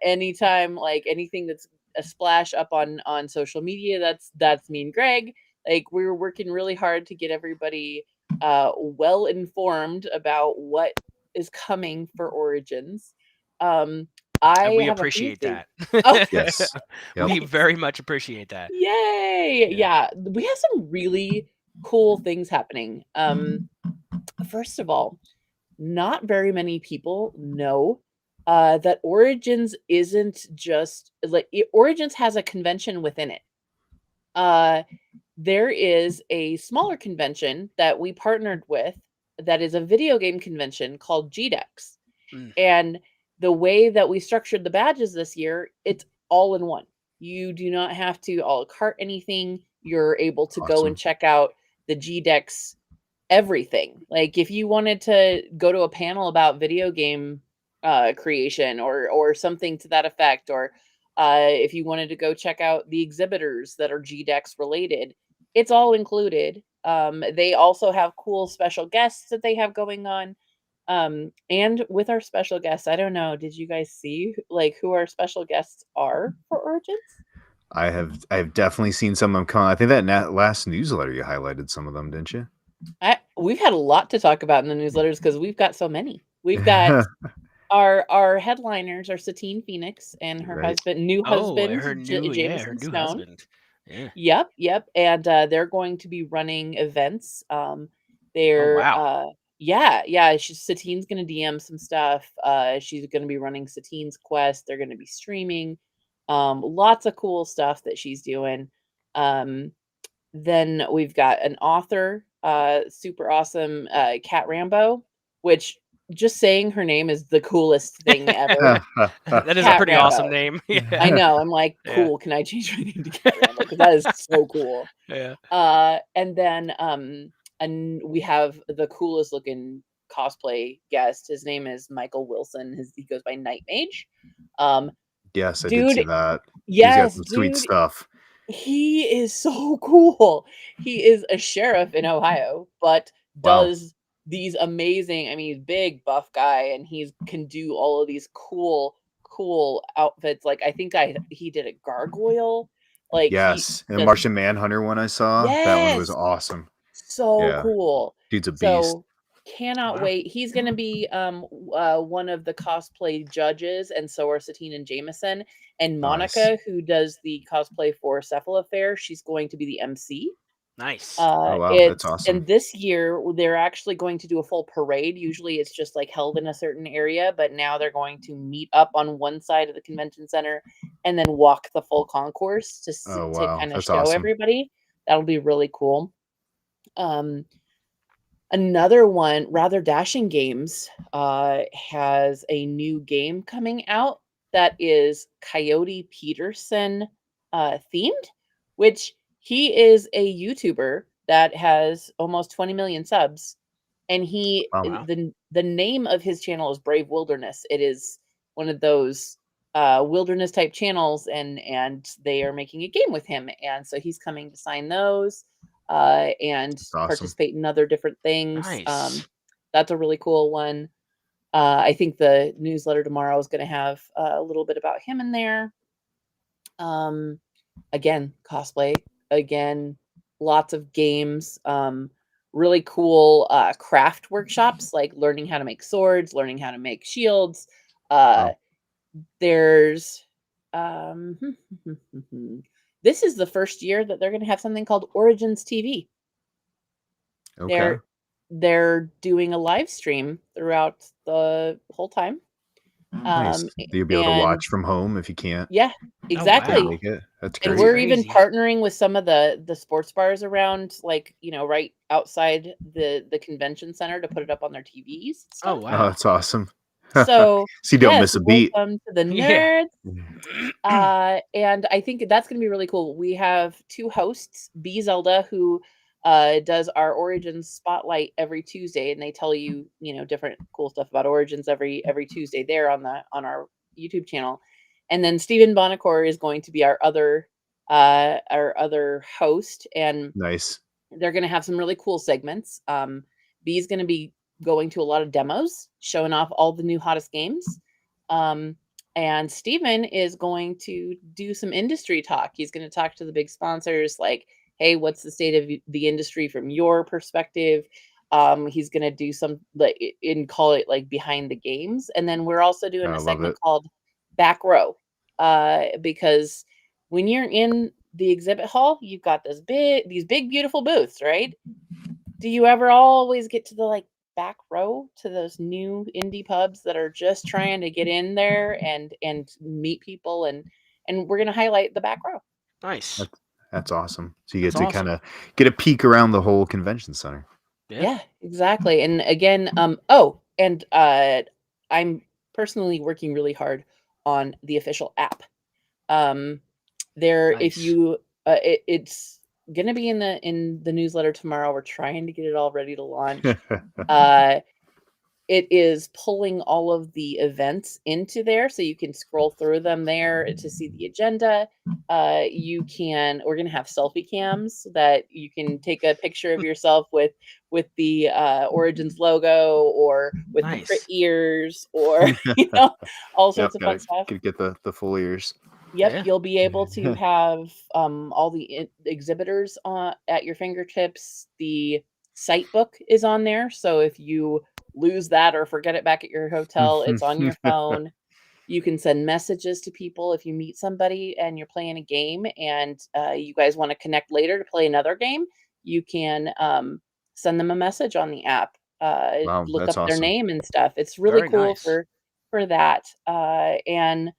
Anytime like anything that's a splash up on social media, that's me and Greg. Like, we're working really hard to get everybody well informed about what is coming for Origins. And I we have a few appreciate things. that. Oh, Yes. Yep. We nice. very much appreciate that. Yay! Yeah. Yeah, we have some really cool things happening. First of all, not very many people know that Origins isn't just like Origins has a convention within it. Uh, there is a smaller convention that we partnered with that is a video game convention called GDEX. Mm. And the way that we structured the badges this year, it's all in one. You do not have to a la carte anything. You're able to go and Awesome. check out the GDEX everything. Like, if you wanted to go to a panel about video game creation or something to that effect, or if you wanted to go check out the exhibitors that are GDEX related, it's all included. They also have cool special guests that they have going on. And with our special guests, I don't know, did you guys see like who our special guests are for Origins? I've definitely seen some of them come. I think that last newsletter you highlighted some of them, didn't you? We've had a lot to talk about in the newsletters because we've got so many. We've got our headliners are Satine Phoenix and her Right. new Oh, husband, her new Jameson Stone. husband. Yeah. Yep, and they're going to be running events. Oh They're wow. yeah. Satine's gonna DM some stuff. She's gonna be running Satine's Quest. They're gonna be streaming. Lots of cool stuff that she's doing. Then we've got an author, super awesome, Kat Rambo, which just saying her name is the coolest thing ever. That is a Kat pretty awesome Rambo. name. I Yeah. know. I'm like, Yeah. cool. Can I change my name to Kat Rambo? Because that is so cool. Yeah. And then and we have the coolest looking cosplay guest. His name is Michael Wilson. He goes by Night Mage. Yes, I did see Dude, that. He's got yes, some sweet dude, stuff. he is so cool. He is a sheriff in Ohio, but Wow. does these amazing, I mean, he's big buff guy and he can do all of these cool outfits. Like, I think he did a gargoyle. Like, he Yes. And the does, Martian Manhunter one I saw, that one was yes, awesome. so Yeah. cool. Dude's a beast. So cannot Wow. wait. He's gonna be one of the cosplay judges, and so are Satine and Jameson. And Nice. Monica, who does the cosplay for Cephalofair, she's going to be the MC. Nice. Oh wow, that's awesome. And this year they're actually going to do a full parade. Usually it's just like held in a certain area, but now they're going to meet up on one side of the convention center and then walk the full concourse Oh to wow, kind of that's show awesome. everybody. That'll be really cool. Another one, Rather Dashing Games, has a new game coming out that is Coyote Peterson themed, which he is a YouTuber that has almost 20 million subs, and Wow. Wow. the name of his channel is Brave Wilderness. It is one of those wilderness type channels, and they are making a game with him, and so he's coming to sign those and That's awesome. participate in other different things. Nice. That's a really cool one. I think the newsletter tomorrow is going to have a little bit about him in there. Again, cosplay. Again, lots of games. Really cool craft workshops, like learning how to make swords, learning how to make shields. Wow. There's this is the first year that they're going to have something called Origins TV. Okay. They're doing a live stream throughout the whole time. Nice. You'll be able to And watch from home if you can't yeah, exactly. wow. make it. That's And great. we're even Crazy. partnering with some of the sports bars around, like, right outside the convention center to put it up on their TVs and Oh stuff. Oh, wow. that's awesome. So So you don't yes, miss a beat. welcome to the Yeah. nerds. And I think that's going to be really cool. We have two hosts, B Zelda, who does our Origins spotlight every Tuesday, and they tell you, different cool stuff about Origins every Tuesday there on our YouTube channel. And then Stephen Bonacore is going to be our other host, and Nice. they're going to have some really cool segments. B is going to be going to a lot of demos, showing off all the new hottest games. And Steven is going to do some industry talk. He's going to talk to the big sponsors, like, hey, what's the state of the industry from your perspective? He's going to do some, like, call it like behind the games. And then we're also doing I a love segment it. called Back Row, because when you're in the exhibit hall, you've got these big, beautiful booths, right? Do you ever always get to the like back row to those new indie pubs that are just trying to get in there and meet people, and we're going to highlight the back row. Nice. That's awesome. So you That's get to awesome. kind of get a peek around the whole convention center. Yeah, exactly. And again, I'm personally working really hard on the official app. If Nice. you it's going to be in the newsletter tomorrow. We're trying to get it all ready to launch. It is pulling all of the events into there, so you can scroll through them there to see the agenda. We're going to have selfie cams so that you can take a picture of yourself with the Origins logo, or with the crit Nice. ears, or all Yep, sorts of fun stuff. could get the full ears. Yep, Yeah. you'll be able to have all the exhibitors at your fingertips. The site book is on there, so if you lose that or forget it back at your hotel, it's on your phone. You can send messages to people if you meet somebody and you're playing a game, and you guys want to connect later to play another game. You can send them a message on the app. Wow, Look that's up their awesome. name and stuff. It's really Very cool nice. for that. And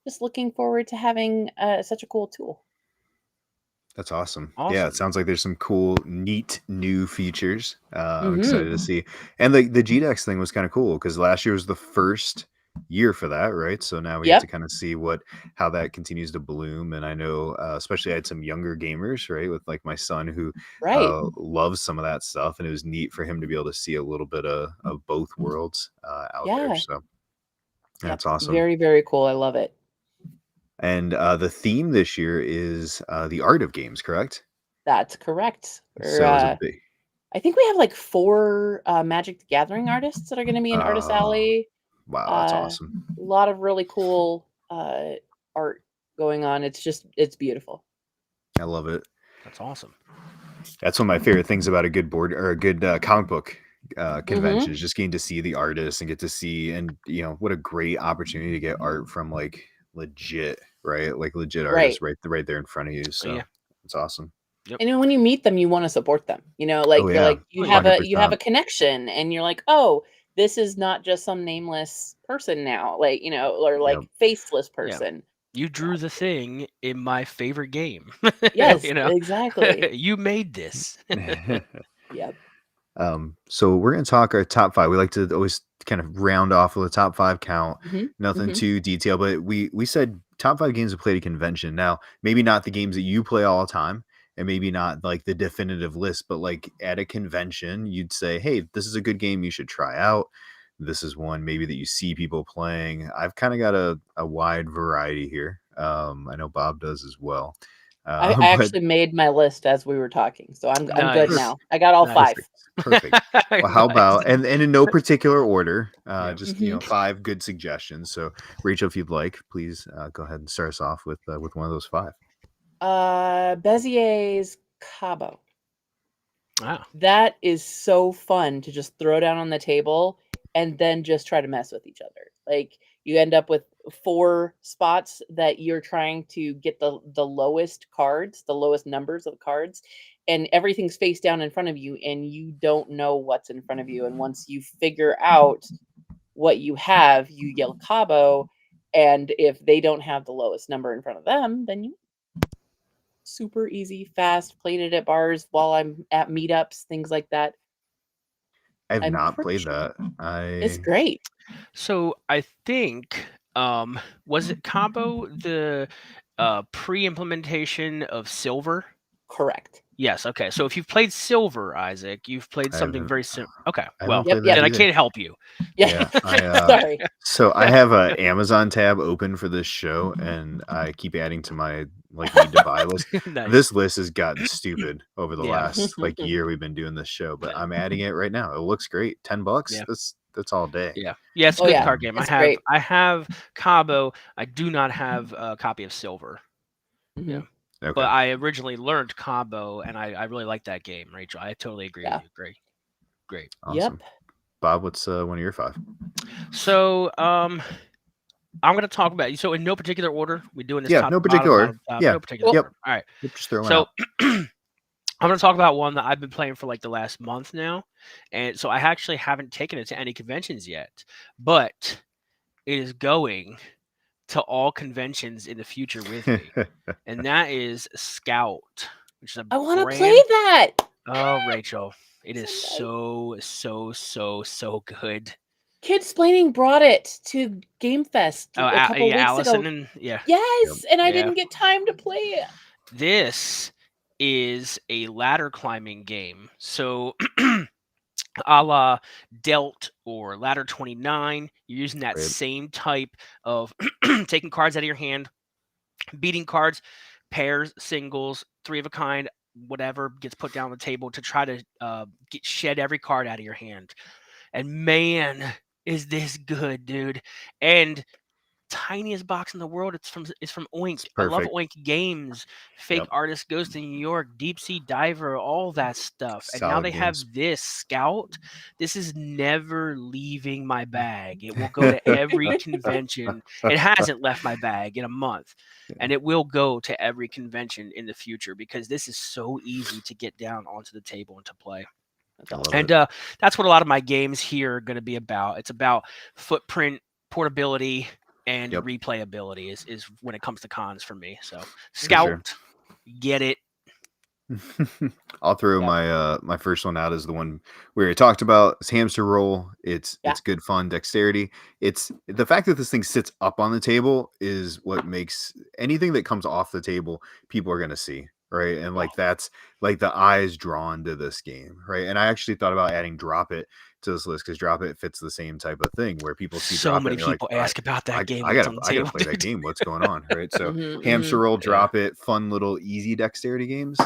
just looking forward to having such a cool tool. That's awesome. Yeah, Awesome. it sounds like there's some cool, neat new features. I'm excited to Mhm. see. And the GDEX thing was kind of cool because last year was the first year for that, right? So now we get to Yep. kind of see how that continues to bloom. And I know, especially I had some younger gamers, right, with like my son who Right. loves some of that stuff, and it was neat for him to be able to see a little bit of both worlds out there. Yeah. So Yep. that's awesome. Very, very cool. I love it. And the theme this year is the art of games, correct? That's correct. So it's a big. I think we have like 4 Magic the Gathering artists that are going to be in Artist Alley. Wow, that's awesome. A lot of really cool art going on. It's beautiful. I love it. That's awesome. That's one of my favorite things about a good board or a good comic book convention Mhm. is just getting to see the artists and get to see, and what a great opportunity to get art from like legit, right? Like legit Right. artists right there in front of you. So Yeah. it's awesome. And then when you meet them, you want to support them. Oh Like you're yeah, like you have a 100%. connection, and you're like, "Oh, this is not just some nameless person now." Like, or Yep. like faceless Yeah. person. You drew the thing in my favorite game. Yes, You know, exactly. you made this. Yep. So we're gonna talk our top 5. We like to always kind of round off with a top 5 count. Mhm. Nothing Mhm. too detailed, but we said top 5 games to play at a convention. Now, maybe not the games that you play all the time, and maybe not like the definitive list, but like at a convention, you'd say, "Hey, this is a good game you should try out." this is one maybe that you see people playing. I've kind of got a wide variety here. I know Bob does as well. I But actually made my list as we were talking, so I'm good Nice. now. I got all Nice. 5. perfect. Well, how Nice. about and in no particular order, Yeah. just 5 good suggestions. So Rachel, if you'd like, please go ahead and start us off with one of those 5. Bezier's Cabo. Wow. That is so fun to just throw down on the table and then just try to mess with each other. Like you end up with 4 spots that you're trying to get the lowest cards, the lowest numbers of cards, and everything's face down in front of you and you don't know what's in front of you. And once you figure out what you have, you yell Cabo, and if they don't have the lowest number in front of them, then you super easy, fast, played it at bars while I'm at meetups, things like that. I've I'm not pretty played sure that. it's great. So I think was it Cabo the pre-implementation of Silver? Correct. Yes. Okay. So if you've played Silver, Isaac, you've played I something haven't- very similar. Okay. I Well, haven't played Yep, that then I either. can't help you. Yeah. Yeah, Sorry. So I have a Amazon tab open for this show, and I keep adding to my like need to buy list. Nice. This list has gotten stupid over the Yeah. last like year we've been doing this show, but Yeah. I'm adding it right now. It looks great. $10. Yeah. That's all day. Yeah. Yeah. It's a Oh, good yeah. card game. It's great. I have Cabo. I do not have a copy of Silver. Mhm. Yeah. Okay. But I originally learned Cabo, and I really like that game, Rachel. I totally agree Yeah. with you. Great. Great. Awesome. Yep. Bob, what's one of your 5? So I'm going to talk about. So in no particular order, we're doing this. Yeah, top no to bottom, particular bottom to top, Yeah. no particular Yep. order. All right. Yep, just throw one So out. I'm going to talk about one that I've been playing for like the last month now, and so I actually haven't taken it to any conventions yet, but it is going to all conventions in the future with me, and that is Scout, which is a I want to brand. play that. Oh, Rachel, it is Someday. so good. Kidsplaining brought it to Game Fest Oh, a couple weeks Allison ago. and yeah. Yes, and I Yeah. didn't get time to play it. This is a ladder climbing game. So a la Delt or Ladder 29, you're using that Right. same type of taking cards out of your hand, beating cards, pairs, singles, 3 of a kind, whatever gets put down on the table to try to shed every card out of your hand. And man, is this good, dude. And tiniest box in the world. It's from Oink. I love perfect. Oink Games. Fake Yep. Artist Goes to New York, Deep Sea Diver, all that stuff. And now Solid they games. have this Scout. This is never leaving my bag. It will go to every convention. It hasn't left my bag in a month. And it will go to every convention in the future because this is so easy to get down onto the table and to play. I love And it. that's what a lot of my games here are going to be about. It's about footprint, portability, and Yep. replayability is when it comes to cons for me. So sure. Scout, get it. I'll throw Yep. my first one out as the one we already talked about. It's Hamster Roll. It's good fun, dexterity. It's the fact that this thing sits up on the table is what makes anything that comes off the table people are gonna see, right? And like that's like the eyes drawn to this game, right? And I actually thought about adding Drop It to this list because Drop It fits the same type of thing where people see So Drop many It and they're people like, ask about that game. I When it's on the gotta table, play that dude. game. What's going on, right? So Mhm, Hamster mhm. Roll, Yeah. Drop It, fun little easy dexterity games.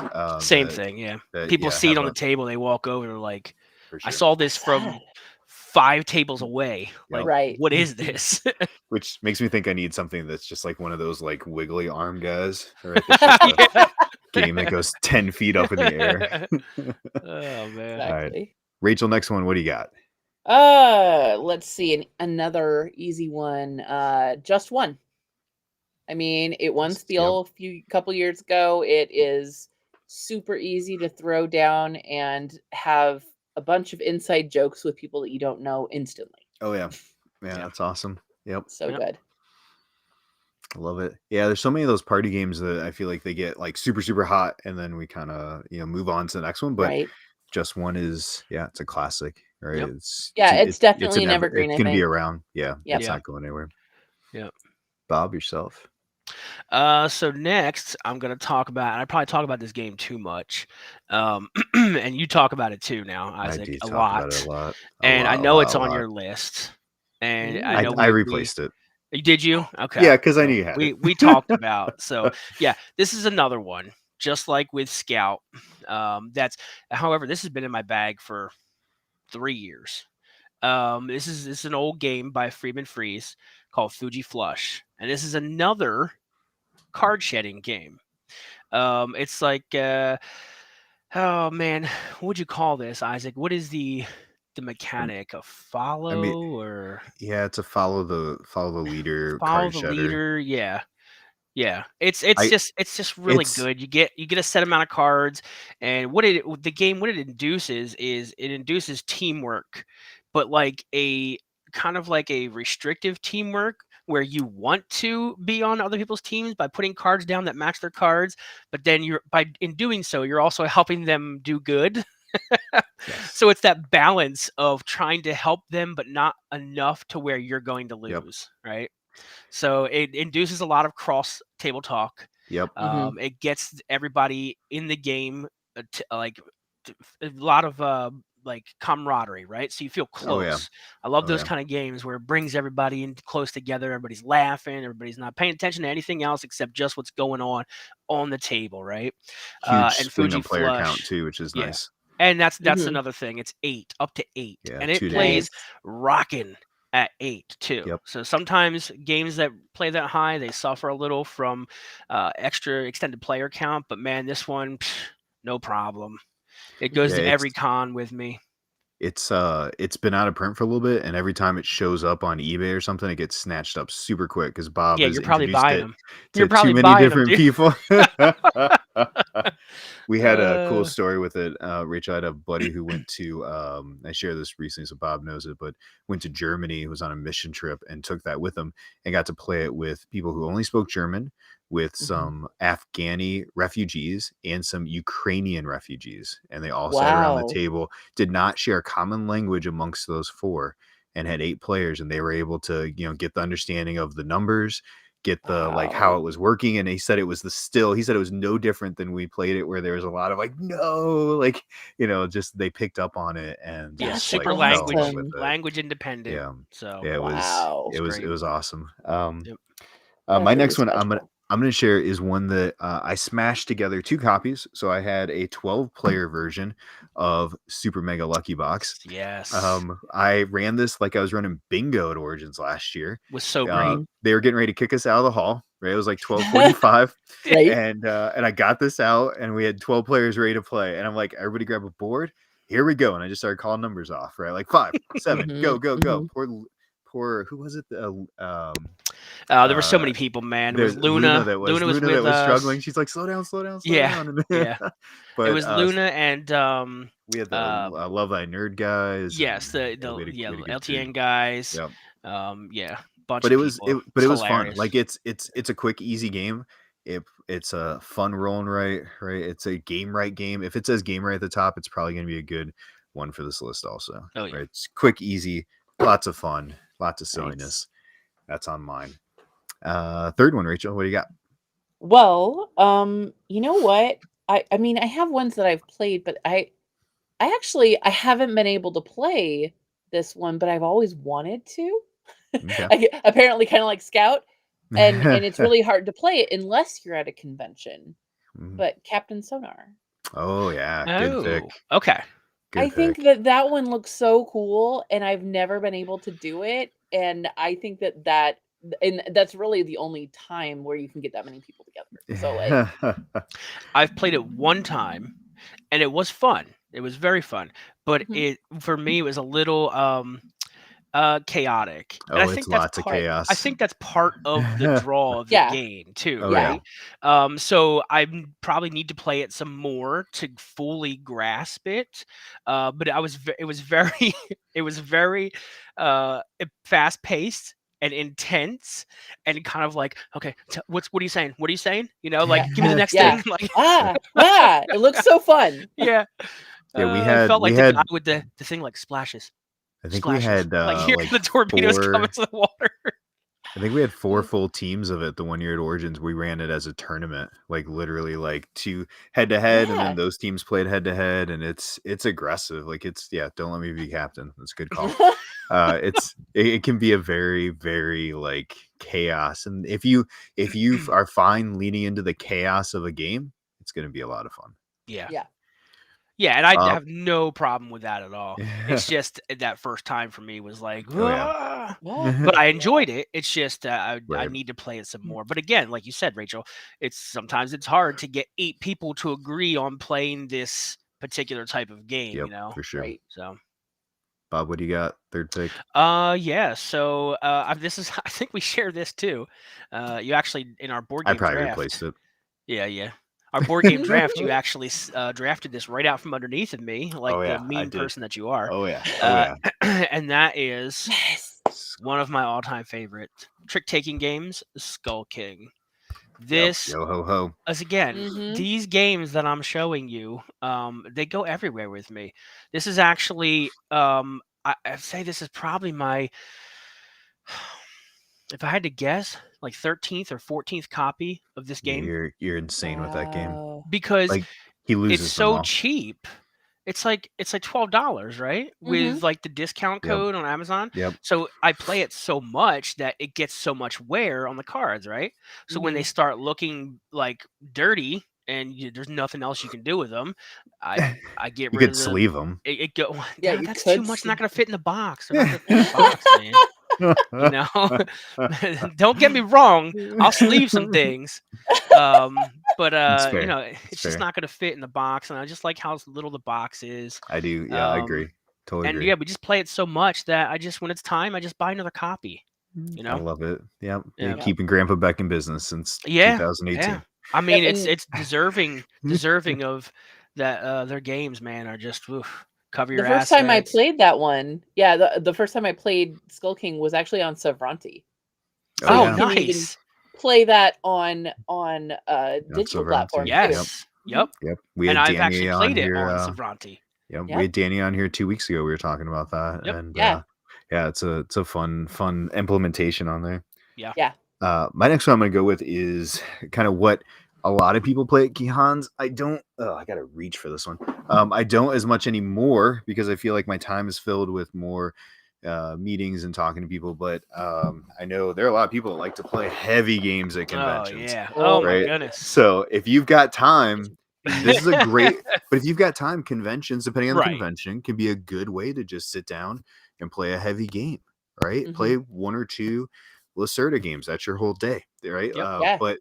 Same that- thing, yeah. that, People yeah, see it have on a- the table, they walk over, they're like, for I sure. saw this What's from that? 5 tables away. Like, Right. what is this? Which makes me think I need something that's just like one of those like wiggly arm guys, right? That's just a Yeah. game that goes 10 feet up in the air. Oh man. All right. Exactly. Rachel, next one. What do you got? Let's see another easy one. Just One. I mean, it won Yep. Spiel couple years ago. It is super easy to throw down and have a bunch of inside jokes with people that you don't know instantly. Oh yeah. Yeah. That's awesome. Yep. So Yep. good. I love it. Yeah, there's so many of those party games that I feel like they get like super, super hot and then we kind of, move on to the next one. But Right. Just One is, it's a classic, right? Yep. It's definitely an evergreen, It's I going to be think. around. Yeah. Yep. It's Yeah. not going anywhere. Yep. Bob, yourself. So next, I'm gonna talk about. And I probably talk about this game too much, and you talk about it too now, I Isaac, do a talk about it a lot. lot, a And I lot, a know lot, it's a on lot. your list. And I I know I we replaced it. did you? Okay. Yeah, because I So knew you had it. we talked about. So yeah, this is another one, just like with Scout. That's however, this has been in my bag for 3 years. This is an old game by Freeman Freeze called Fuji Flush, and this is another card shedding game. It's like oh man, what would you call this, Isaac? What is the Um, mechanic? A I mean, follow or yeah, it's a follow the leader follow card the shedder. leader? Yeah. Yeah, I it's just really it's good. You get a set amount of cards, and the game what it induces is it induces teamwork, but like a kind of like a restrictive teamwork where you want to be on other people's teams by putting cards down that match their cards, but then you're by in doing so you're also helping them do good. yes. So it's that balance of trying to help them, but not enough to where you're going to Yep. lose, right? So it induces a lot of cross table talk. Yep. Mhm. It gets everybody in the game like a lot of like camaraderie, right? So you feel Oh yeah. close. I love Oh those yeah. kind of games where it brings everybody in close together. Everybody's laughing. Everybody's not paying attention to anything else except just what's going on the table, right? Huge And swing Fuji on player count Flush, too, which is yeah. nice. And that's Mhm. another thing. It's 8, up to 8, Yeah, and it 2 to 8. plays Nice. rocking at 8 too. Yep. So sometimes games that play that high, they suffer a little from extra extended player count. But man, this one, no problem. It goes Yeah, to every con with me. it's been out of print for a little bit, and every time it shows up on eBay or something, it gets snatched up super quick because Bob Yeah, has you're probably introduced buying it them. You're to too probably many buying them, different dude. people. We had a cool uh, story with it. Rachel, I had a buddy who went to I shared this recently, so Bob knows it, but went to Germany, was on a mission trip and took that with him and got to play it with people who only spoke German, with Mhm. some Afghani refugees and some Ukrainian refugees. And they all sat around the Wow. table, did not share a common language amongst those four, and had 8 players, and they were able to, get the understanding of the numbers, get the like how Wow. it was working. And he said he said it was no different than we played it, where there was a lot of like, no, like, just they picked up on it and yeah, just That's like super fell in love with awesome. it. language independent. Yeah. So Yeah, it was Wow. it's it was it great. was awesome. Yep. My That's really next one special. I'm gonna share is one that I smashed together 2 copies. So I had a 12-player version of Super Mega Lucky Box. Yes, I ran this like I was running bingo at Origins last year. was so great. Mhm. They were getting ready to kick us out of the hall. Right, it was like 12:45, Right? and I got this out, and we had 12 players ready to play. And I'm like, everybody grab a board. Here we go. And I just started calling numbers off. Right, like 5, 7, Mhm. go, go, go. Mhm. Poor who was it? There were so Uh, many people, man. It was there's Luna Luna. Luna was Luna that with was us. struggling. She's like, slow down, slow down, slow Yeah, down. And yeah. It but was Luna and we had the uh Love Thy Nerd guys, and yes, yeah, the yeah, we had a good LTN team. guys. Yeah. Yeah, bunch But of people. it It's was fun. hilarious. Like it's a quick, easy game. It's a fun roll and write, right? It's a game right game. If it says game right at the top, it's probably gonna be a good one for this list also. Oh yeah. Right? It's quick, easy, lots of fun, lots of Nice. silliness. That's on mine. Third one, Rachel. What do you got? Well, you know what? I mean, I have ones that I've played, but I haven't been able to play this one, but I've always wanted to. Okay. Apparently kind of like Scout, and it's really hard to play it unless you're at a convention. Mhm. But Captain Sonar. Oh yeah, good pick. Oh, okay. I Good think pick. that one looks so cool, and I've never been able to do it, and I think and that's really the only time where you can get that many people together. So, like I've played it one time, and it was fun. It was very fun, but mhm, it for me it was a little chaotic. And Oh, it's lots of I chaos. think that's part of the draw of the yeah, game too, Oh yeah, yeah. right? So probably need to play it some more to fully grasp it. But it was very it was very fast paced and intense and kind of like, okay, what are you saying? What are you saying? Like yeah, give me the next yeah. thing. Like It looks so fun. yeah. Yeah, It felt we like the guy had with the thing like splashes. I think we Splashes. had Like hearing like the torpedoes coming 4 to the water. I think we had 4 Mm. full teams of it the one year at Origins. We ran it as a tournament, like literally like 2 head to head, and then Yeah. those teams played head to head, and it's aggressive. Like it's don't let me be captain. That's a good call. It can be a very, very like chaos. And if you are fine leaning into the chaos of a game, it's gonna be a lot of fun. Yeah. Yeah. Yeah, and I Uh, have no problem with that at all. It's yeah. just that first time for me was like, Oh yeah. "Ah." Well, But I yeah. enjoyed it. It's just I Right. need to play it some more. But again, like you said, Rachel, sometimes it's hard to get 8 people to agree on playing this particular type of game, Yep, for sure. Right. So, Bob, what do you got? Third pick? yeah. So, this is I think we share this too. You actually in our board I game probably draft. replaced it. Yeah, yeah. Our board game draft, you actually drafted this right out from underneath of me, like Oh the yeah, I mean did. person that you are. Oh yeah. Oh yeah. And that is Yes. one of my all-time favorite trick-taking games, Skull King. Yep. This Yo ho ho. is again, Mhm. these games that I'm showing you, they go everywhere with me. This is actually, I'd say this is probably my, if I had to guess, like 13th or 14th copy of this Yeah, game you're insane with that game. Wow. because Like he it's loses them so all. cheap. It's like $12, right? Mhm. With like the discount Yep. code on Amazon. Yep. So I play it so much that it gets so much wear on the cards, right? So when they Mhm. start looking like dirty and there's nothing else you can do with them, I get You rid could of the sleeve them. it go Yeah, nah, you that's too could much. Not gonna sleep. fit in the box. They're not gonna fit in the box, man. You know, don't get me wrong. I'll sleeve some things, but It's fair. It's it's just fair. not gonna fit in the box, and I just like how little the box is. I do. Yeah, I Um, agree. Totally and agree. yeah, we just play it so much that I just when it's time, I just buy another copy. You I know? love it. Yep. Yeah. Keeping Grandpa back in business since Yeah. 2018. Yeah. I Yep, mean, and it's deserving of that. Their games, man, are just oof, cover the your first time I assets. played that one, yeah, the first time I played Skull King was actually on Savranti. So Oh Oh, you yeah. can even nice. play that on Yep. digital Sovereignty. platforms too. Yep. Yes. Mhm. Yep. Yep. We And had I've actually Danny on played it here. on Savranti. Yeah, we Yep. had Danny on here 2 weeks ago. We were talking about that, Yep. and Yeah. yeah, it's a fun implementation on there. Yeah. Yeah. My next one I'm going to go with is kind of what a lot of people play at Kihans. I don't. Oh, I got to reach for this one. I don't as much anymore because I feel like my time is filled with more meetings and talking to people. But I know there are a lot of people that like to play heavy games at Oh conventions, yeah. Oh Oh my right? goodness. So if you've got time, this is a great. But if you've got time, conventions, depending on the Right. convention, can be a good way to just sit down and play a heavy game, right? Mhm. Play 1 or 2 Lacerda games. That's your whole day, right? Yep. Yeah. But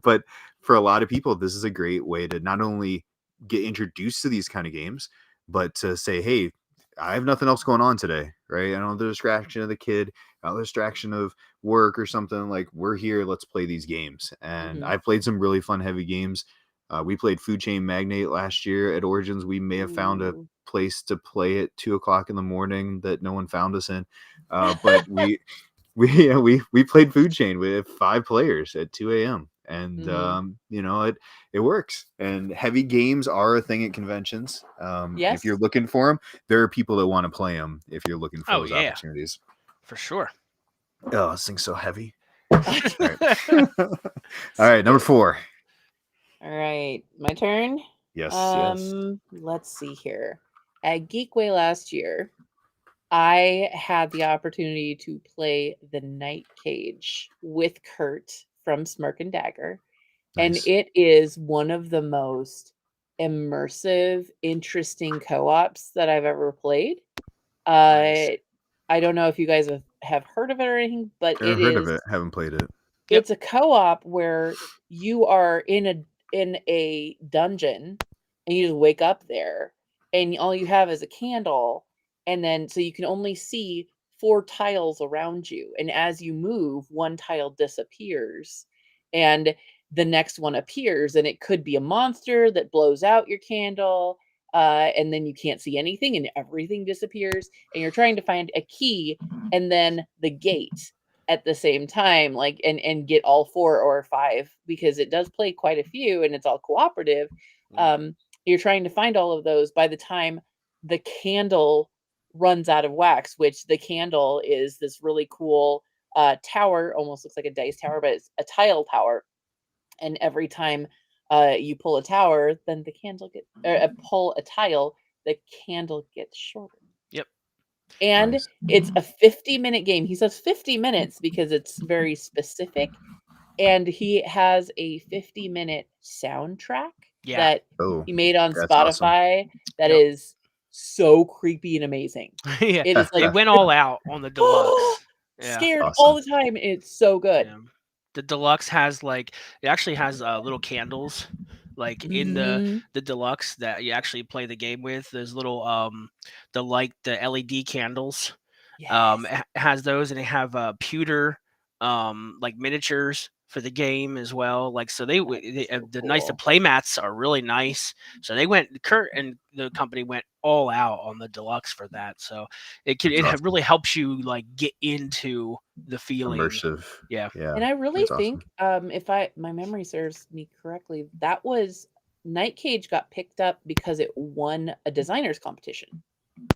but for a lot of people, this is a great way to not only get introduced to these kind of games, but to say, hey, I have nothing else going on today, right? I don't have the distraction of the kid, not the distraction of work or something. Like we're here, let's play these games. And Mhm. I played some really fun heavy games. We played Food Chain Magnate last year at Origins. We may have found a Ooh. place to play at 2 o'clock in the morning that no one found us in, but we played Food Chain with 5 players at 2 a.m. and Mhm. it works. And heavy games are a thing at conventions. If you're Yes. looking for them, there are people that want to play them. If you're looking for Oh those yeah. opportunities. For sure. Oh, this thing's so heavy. All right, all right, number 4. All right, my turn. Yes. Let's see here. At Geekway last year, I had the opportunity to play the Night Cage with Kurt from Smirk and Dagger, and Nice. it is one of the most immersive, interesting co-ops that I've ever played. Nice. I don't know if you guys have heard of it or anything, but I've heard of it. Haven't played it. Yep. it's a co-op where you are in a dungeon and you just wake up there and all you have is a candle, and then so you can only see 4 tiles around you, and as you move, one tile disappears and the next one appears, and it could be a monster that blows out your candle, and then you can't see anything and everything disappears, and you're trying to find a key and then the gate at the same time, like and get all 4 or 5, because it does play quite a few and it's all cooperative. Mm. You're trying to find all of those by the time the candle runs out of wax, which the candle is this really cool tower, almost looks like a dice tower, but it's a tile tower. And every time you pull a tower, then the candle pull a tile, the candle gets shorter. Yep. And Nice. it's a 50-minute game. He says 50 minutes because it's very specific. And he has a 50-minute soundtrack Yeah. that Oh, he made on that's awesome. Spotify that Yep. is so creepy and amazing. Yeah. It is They like went all out on the deluxe. Yeah. scared Awesome. all the time. It's so good. Yeah. The deluxe has like it actually has little candles like in Mhm. the deluxe that you actually play the game with. There's little the LED candles. Yes. It has those, and they have pewter like miniatures for the game as well. Like so So the cool. play mats are really nice. So they went Kurt and the company went all out on the deluxe for that. So it awesome. really helps you like get into the feeling. Immersive. Yeah. Yeah. And I really That's awesome. think, if my memory serves me correctly, that was Night Cage got picked up because it won a designers competition.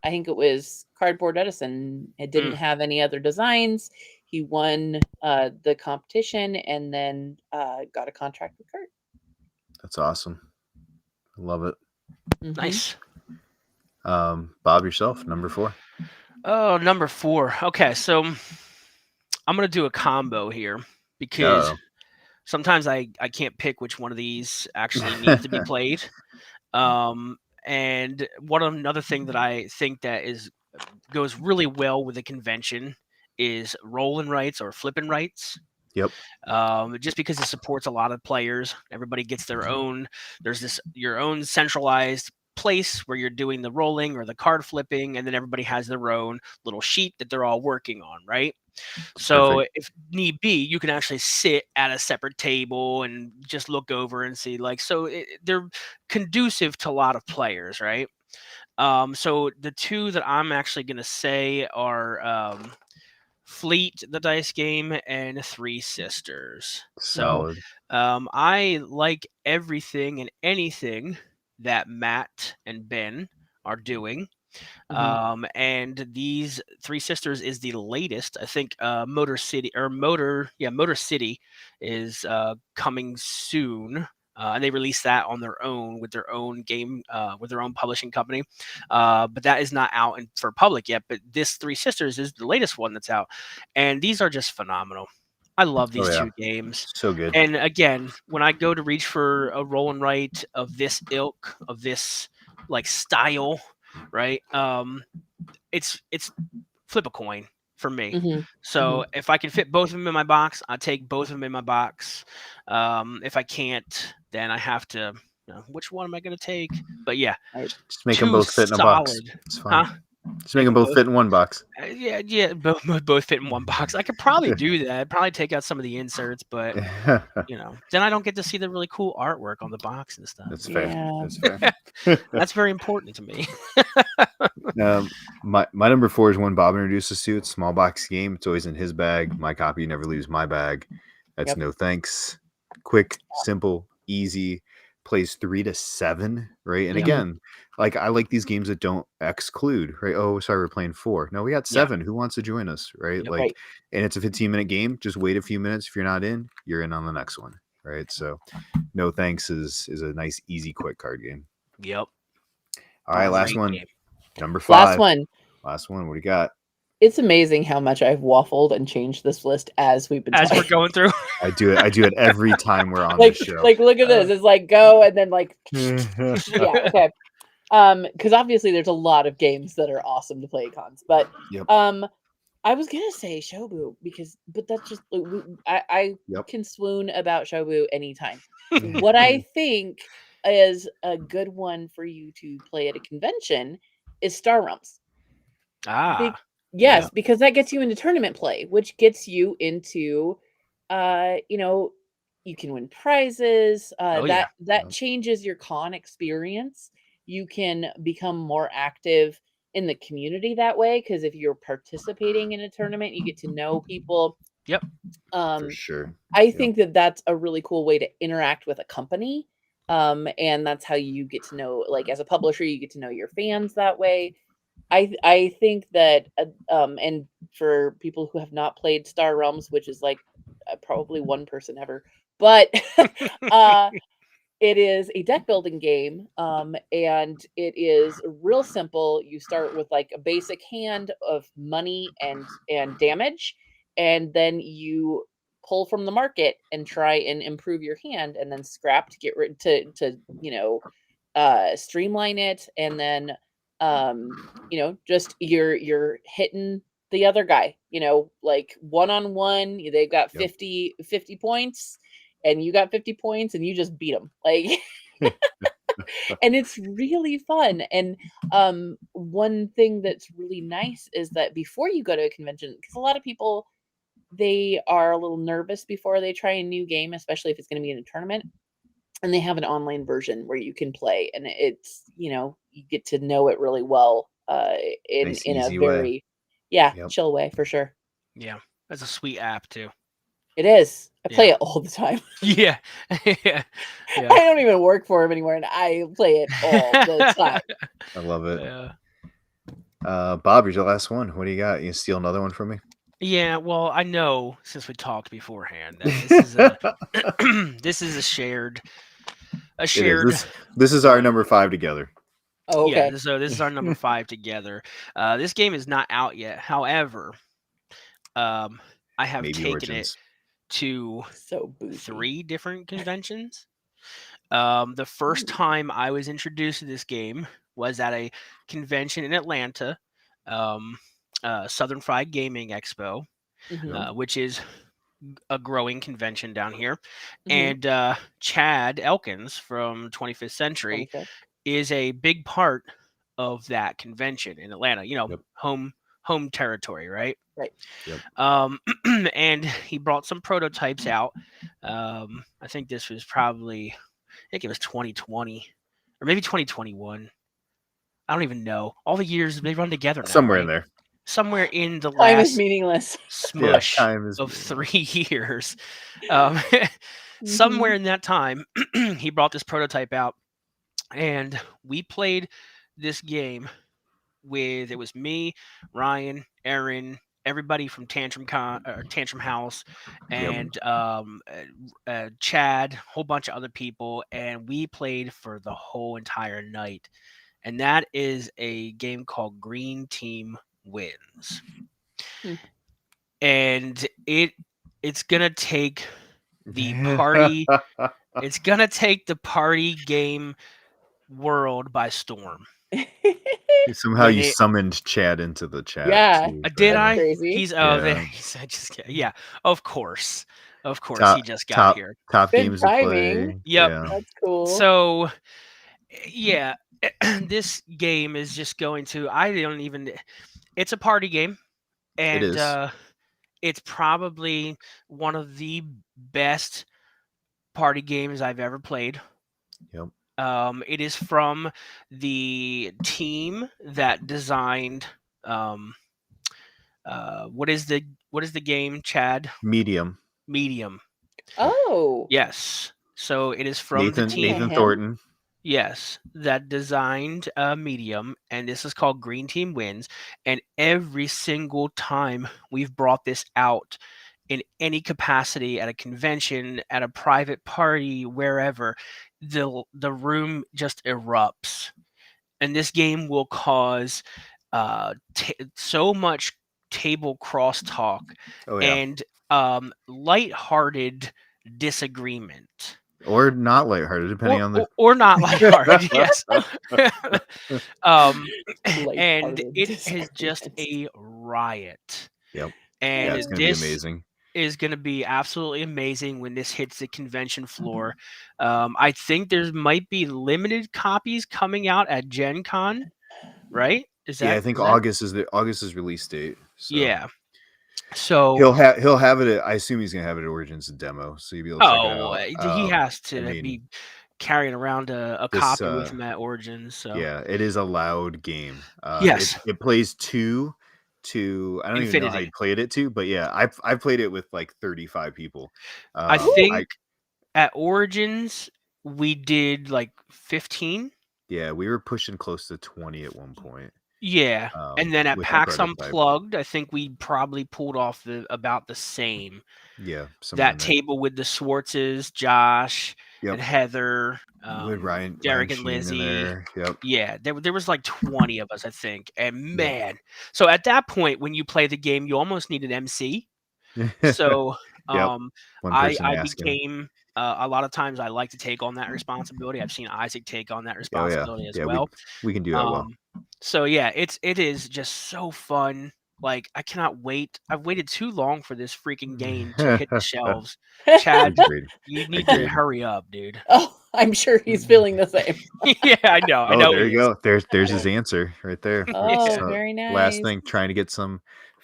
I think it was Cardboard Edison. It didn't have any other designs. He won the competition and then got a contract with Kurt. That's awesome. I love it. Mhm. Nice. Bob, yourself, number 4. Oh, number 4. Okay, so I'm gonna do a combo here because Uh-oh. sometimes I can't pick which one of these actually needs to be played. And another thing that I think that goes really well with a convention is rolling rights or flipping rights. Yep. Just because it supports a lot of players, everybody gets their own. There's your own centralized place where you're doing the rolling or the card flipping, and then everybody has their own little sheet that they're all working on, right? So Perfect. if need be, you can actually sit at a separate table and just look over and see they're conducive to a lot of players, right? So the two that I'm actually going to say are Fleet, the dice game, and Three Sisters. So Solid. I like everything and anything that Matt and Ben are doing. And these Three Sisters is the latest. I think Motor City is coming soon. And they released that on their own with their own game, with their own publishing company. But that is not out for public yet. But this Three Sisters is the latest one that's out. And these are just phenomenal. I love these yeah. two games. So good. And again, when I go to reach for a roll and write of this ilk, of this like style, right? It's flip a coin for me. Mhm. So if I can fit both of them in my box, I take both of them in my box. If I can't, then I have to. Which one am I going to take? But yeah, Just make them both fit in a box. solid. It's fine. Huh? Just make them both fit in one box. Yeah, both fit in one box. I could probably do that. I'd probably take out some of the inserts, but then I don't get to see the really cool artwork on the box and stuff. That's fair. Yeah. That's fair. That's very important to me. My number 4 is one Bob introduced us to. It's a small box game. It's always in his bag. My copy never leaves my bag. That's Yep. No Thanks. Quick, simple, easy. Plays 3 to 7, right? And Yeah. again, like I like these games that don't exclude, right? Oh, sorry, we're playing 4. No, we got 7. Who wants to join us, right? Yep. Like, Right. and it's a 15-minute game. Just wait a few minutes. If you're not in, you're in on the next one, right? So, No Thanks is a nice, easy, quick card game. Yep. All right, last Great one. game. Number 5. Last one. What do you got? It's amazing how much I've waffled and changed this list as we've been As we're talking. going through. I do it every time we're on like, this show. like, look at this. It's like go and then like, yeah, okay. Because obviously there's a lot of games that are awesome to play at cons, but Yep. I was gonna say Shobu but that's just I Yep. can swoon about Shobu anytime. What I think is a good one for you to play at a convention is Star Realms. Yes, because that gets you into tournament play, which gets you into, you can win prizes. That changes your con experience. You can become more active in the community that way because if you're participating in a tournament, you get to know people. Yep. For sure. I think that that's a really cool way to interact with a company. And that's how you get to know, like as a publisher, you get to know your fans that way. I think that and for people who have not played Star Realms, which is like probably one person ever, but uh it is a deck building game, and it is real simple. You start with like a basic hand of money and damage, and then you pull from the market and try and improve your hand, and then scrap to get rid to streamline it, and then just you're hitting the other guy, like one on one. They've got Yep. 50 points and you got 50 points and you just beat them, like. And it's really fun. And one thing that's really nice is that before you go to a convention, because a lot of people, they are a little nervous before they try a new game, especially if it's going to be in a tournament, and they have an online version where you can play, and it's, you get to know it really well, in Nice, a easy way. very Yep. chill way, for sure. Yeah, that's a sweet app too. It is. I play Yeah. it all the time. Yeah, yeah, I yeah. don't even work for him anymore, and I play it all the time. I love it. Yeah. Bob, you're the last one. What do you got? You steal another one from me? Yeah, well, I know since we talked beforehand that this is a this is a shared It is. This is our number 5 together. Oh, okay. Yeah, so this is our number 5 together. This game is not out yet. However, I have Maybe taken Origins. it to So bougie. 3 different conventions. The first time I was introduced to this game was at a convention in Atlanta, Southern Fried Gaming Expo, Mhm. which is a growing convention down here. Mhm. And Chad Elkins from 25th Century 25th. is a big part of that convention in Atlanta. Yep. Home territory, right? Right. Yep. And he brought some prototypes out. I think this was probably, I think it was 2020 or maybe 2021. I don't even know. All the years they run together now, Somewhere right? in there. Somewhere in the Time is last meaningless. smush time is of meaningless. 3 years. Somewhere in that time, he brought this prototype out, and we played this game with, it was me, Ryan, Aaron, everybody from Tantrum House, and Chad, whole bunch of other people, and we played for the whole entire night. And that is a game called Green Team Wins. Hmm. And it's gonna take the party it's gonna take the party game world by storm. Somehow When you it summoned Chad into the chat. Yeah. Too, did That's I? crazy. He's Yeah. he's just yeah. Of course, Top, he just got here. top Good games to timing. play. Yep. Yeah. That's cool. So yeah, this game is just going to. I don't even. It's a party game, It and is. it's probably one of the best party games I've ever played. Yep. It is from the team that designed. What is the game, Chad? Medium. Medium. Oh. Yes. So it is from the team. Nathan him? Thornton. Yes, that designed Medium, and this is called Green Team Wins. And every single time we've brought this out in any capacity, at a convention, at a private party, wherever, the room just erupts. And this game will cause so much table crosstalk Oh yeah. and lighthearted disagreement. Or not lighthearted, depending on the. Or not lighthearted, yes. And Lighthearted it is just disagreement. a riot. Yep. And Yeah, it's gonna be this amazing. is going to be absolutely amazing when this hits the convention floor. I think there might be limited copies coming out at Gen Con, right? Yeah, I think August is release date. So. Yeah. So he'll have it. I assume he's gonna have it at Origins demo, so you'll be able to check it out. he has to I mean, be carrying around a copy with him at Origins. So yeah, it is a loud game. Yes. It plays 2 to I don't even know how you played it to, but yeah, I've played it with like 35 people. I think at Origins we did like 15. Yeah, we were pushing close to 20 at one point. Yeah, and then at with that PAX prototype. Unplugged, I think we probably pulled off about the same. Yeah, somewhere in That there. table with the Swartzes, Josh Yep. and Heather, With Ryan Derek and Sheen in Lizzie. there. Yep. Yeah, there was like 20 of us, I think. And Yep. man, so at that point when you play the game, you almost need an MC. So Yep. One I person asking. became a lot of times I like to take on that responsibility. I've seen Isaac take on that Oh yeah. responsibility as Yeah, well. we can do that well. So yeah, it is just so fun. Like I cannot wait. I've waited too long for this freaking game to hit the shelves. Chad, Agreed. you need to hurry up, dude. Oh, I'm sure he's feeling the same. Yeah, I know. I Oh, know there he you is. go. There's his answer right there. Oh, Yeah. very Last nice. thing, trying to get some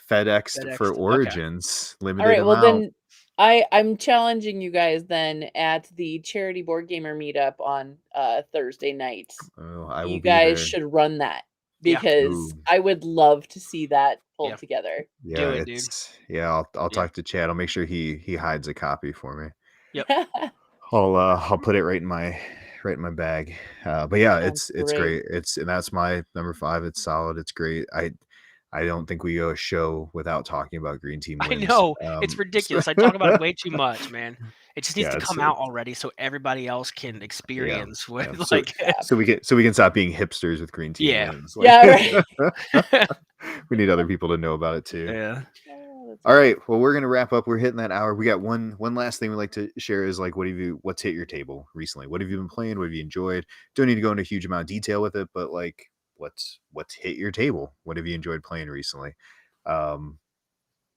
FedEx for FedExed, okay. Origins. All Limited right, well amount. then I'm challenging you guys then at the charity board gamer meetup on Thursday night. Oh, I will You be guys there. should run that Yeah. because Ooh. I would love to see that pulled Yeah. together. Yeah, Do it, dude. I'll Yeah. talk to Chad. I'll make sure he hides a copy for me. Yep. I'll put it right in my bag. But yeah, Sounds it's great. great. And that's my number 5. It's solid. It's great. I don't think we go a show without talking about Green Team I wins. know. It's ridiculous. I talk about it way too much, man. It just needs Yeah, to come out already so everybody else can experience what yeah. like So we can stop being hipsters with Green Team Yeah. wins. Yeah, right. We need other people to know about it too. Yeah. Oh, that's All right. Well, we're gonna wrap up. We're hitting that hour. We got one last thing we like to share is like what's hit your table recently? What have you been playing? What have you enjoyed? Don't need to go into a huge amount of detail with it, but like what's hit your table? What have you enjoyed playing recently?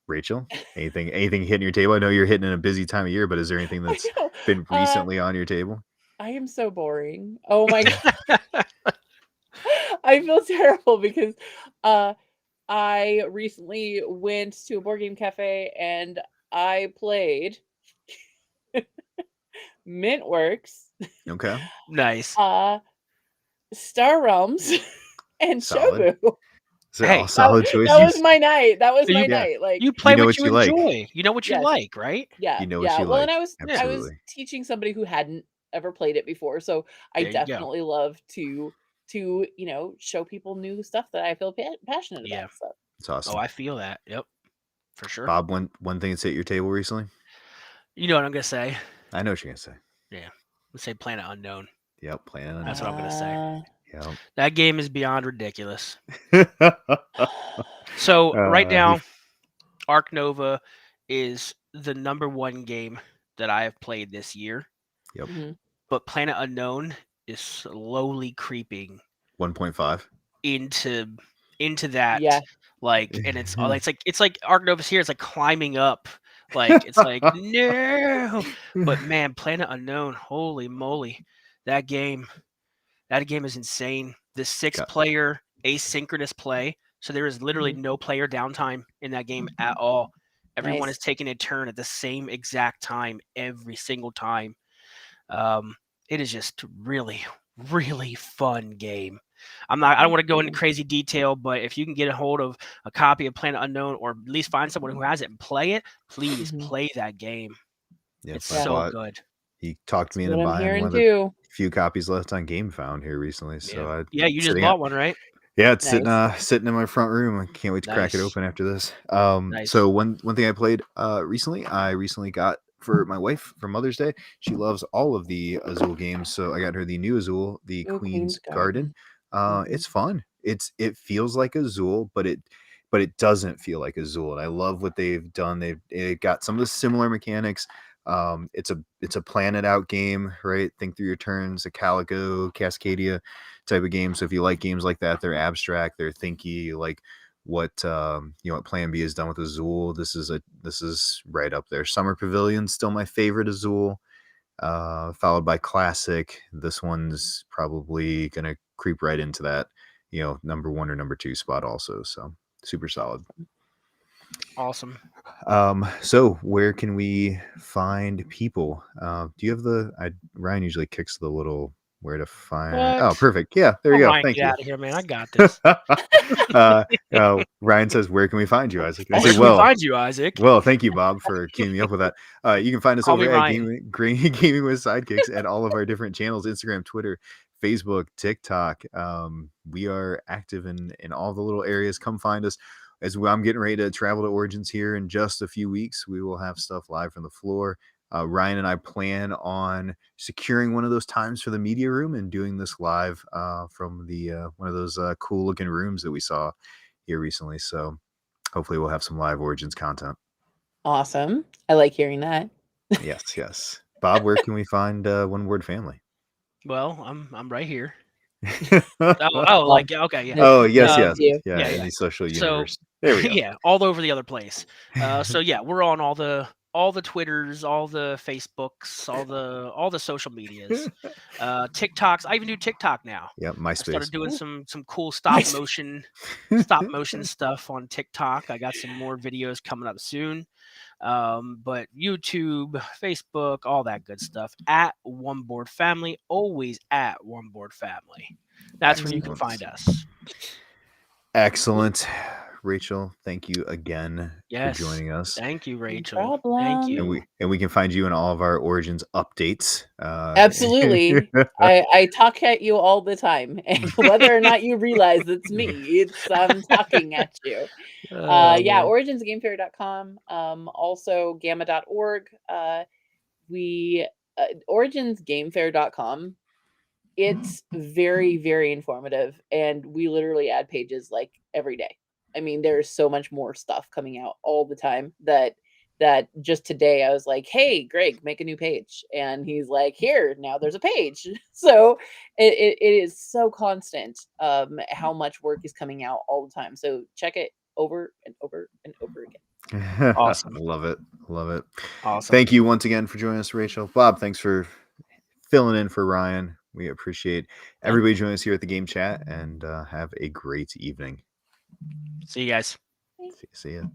Rachel, anything hitting your table? I know you're hitting in a busy time of year, but is there anything that's been recently on your table? I am so boring. Oh my god. I feel terrible because I recently went to a board game cafe and I played Mintworks, Okay. Nice. Star Realms, and Solid. Shobu. So Hey, all solid That choices. was my night. That was You- my Yeah. night. Like You play know what what you you like. enjoy. You know what you Yes. like, right? yeah, You know what yeah. you Well, like. and I was Absolutely. teaching somebody who hadn't ever played it before, so I There you go. definitely love to show people new stuff that I feel passionate Yeah. about. So It's awesome. Oh, I feel that. Yep. For sure. Bob, one thing that's hit your table recently? You know what I'm gonna say? I know what you're gonna say. Yeah. Let's say Planet Unknown. Yep, playing That's what I'm gonna say. Yep. That game is beyond ridiculous. So right now, Arc Nova is the #1 game that I have played this year. Yep. Mhm. But Planet Unknown is slowly creeping 1.5. into that Yeah. like, and it's like Arc Nova's here. It's like climbing up, like it's like no. But man, Planet Unknown, holy moly, that game is insane. The 6-player asynchronous play, so there is literally no player downtime in that game at all. Everyone Nice. is taking a turn at the same exact time every single time. It is just really, really fun game. I don't want to go into crazy detail, but if you can get a hold of a copy of Planet Unknown or at least find someone who has it and play it, please play that game. Yep, It's I so bought- good. He talked me That's into what I'm buying hearing one of the too. few copies left on Game Found here recently. So Yeah, you just sitting bought out- one, right? Yeah, it's Nice. sitting in my front room. I can't wait to crack it Nice. open after this. Nice. So one thing I played recently, I recently got for my wife for Mother's Day. She loves all of the Azul games, so I got her the new Azul, the Ooh, Queen's Garden. It's fun. It feels like Azul, but it doesn't feel like Azul. And I love what they've done. They've got some of the similar mechanics. It's a planet out game, right? Think through your turns, a Calico, Cascadia type of game. So if you like games like that, they're abstract, they're thinky, you like what what Plan B has done with Azul. This is right up there. Summer Pavilion, still my favorite Azul. Followed by Classic. This one's probably gonna creep right into that, number 1 or number 2 spot also. So super solid. Awesome. So where can we find people? Do you have Ryan usually kicks the little where to find? Oh, What? perfect. Yeah, there you go. Ryan, Thank get you. out of here, man. I got this. Ryan says, "Where can we find you, Isaac?" I Where say, can we "Well, find you, Isaac? well, thank you, Bob, for queuing me up with that. You can find us Call me over at Ryan. Gaming with Sidekicks at all of our different channels: Instagram, Twitter, Facebook, TikTok. We are active in all the little areas. Come find us. As I'm getting ready to travel to Origins here in just a few weeks, we will have stuff live from the floor. Ryan and I plan on securing one of those times for the media room and doing this live from the one of those cool looking rooms that we saw here recently. So hopefully we'll have some live Origins content. Awesome. I like hearing that. Yes. Bob, where can we find One Word Family? Well, I'm right here. Like okay, yeah. Oh, yes. you. Yeah, in yeah. the social So universe. There we go. yeah, all over the other place. So yeah, we're on all the Twitters, all the Facebooks, all the social medias, TikToks. I even do TikTok now. Yep, I started MySpace. doing some cool stop motion stuff on TikTok. I got some more videos coming up soon. But YouTube, Facebook, all that good stuff at One Board Family, always at One Board Family. That's where you can find us. Excellent. Rachel, thank you again Yes. for joining us. Thank you, No Rachel. problem. Thank you. And we can find you in all of our Origins updates. Absolutely. I talk at you all the time. And whether or not you realize it's me, I'm talking at you. Yeah, originsgamefair.com. Also gamma.org. Originsgamefair.com. It's very, very informative, and we literally add pages like every day. I mean, there's so much more stuff coming out all the time that just today I was like, hey Greg, make a new page, and he's like, here, now there's a page. So it is so constant how much work is coming out all the time. So check it over and over and over again. Awesome. Love it. Awesome. Thank you once again for joining us, Rachel. Bob, thanks for filling in for Ryan. We appreciate everybody joining us here at the Game Chat, and have a great evening. See you guys. See you.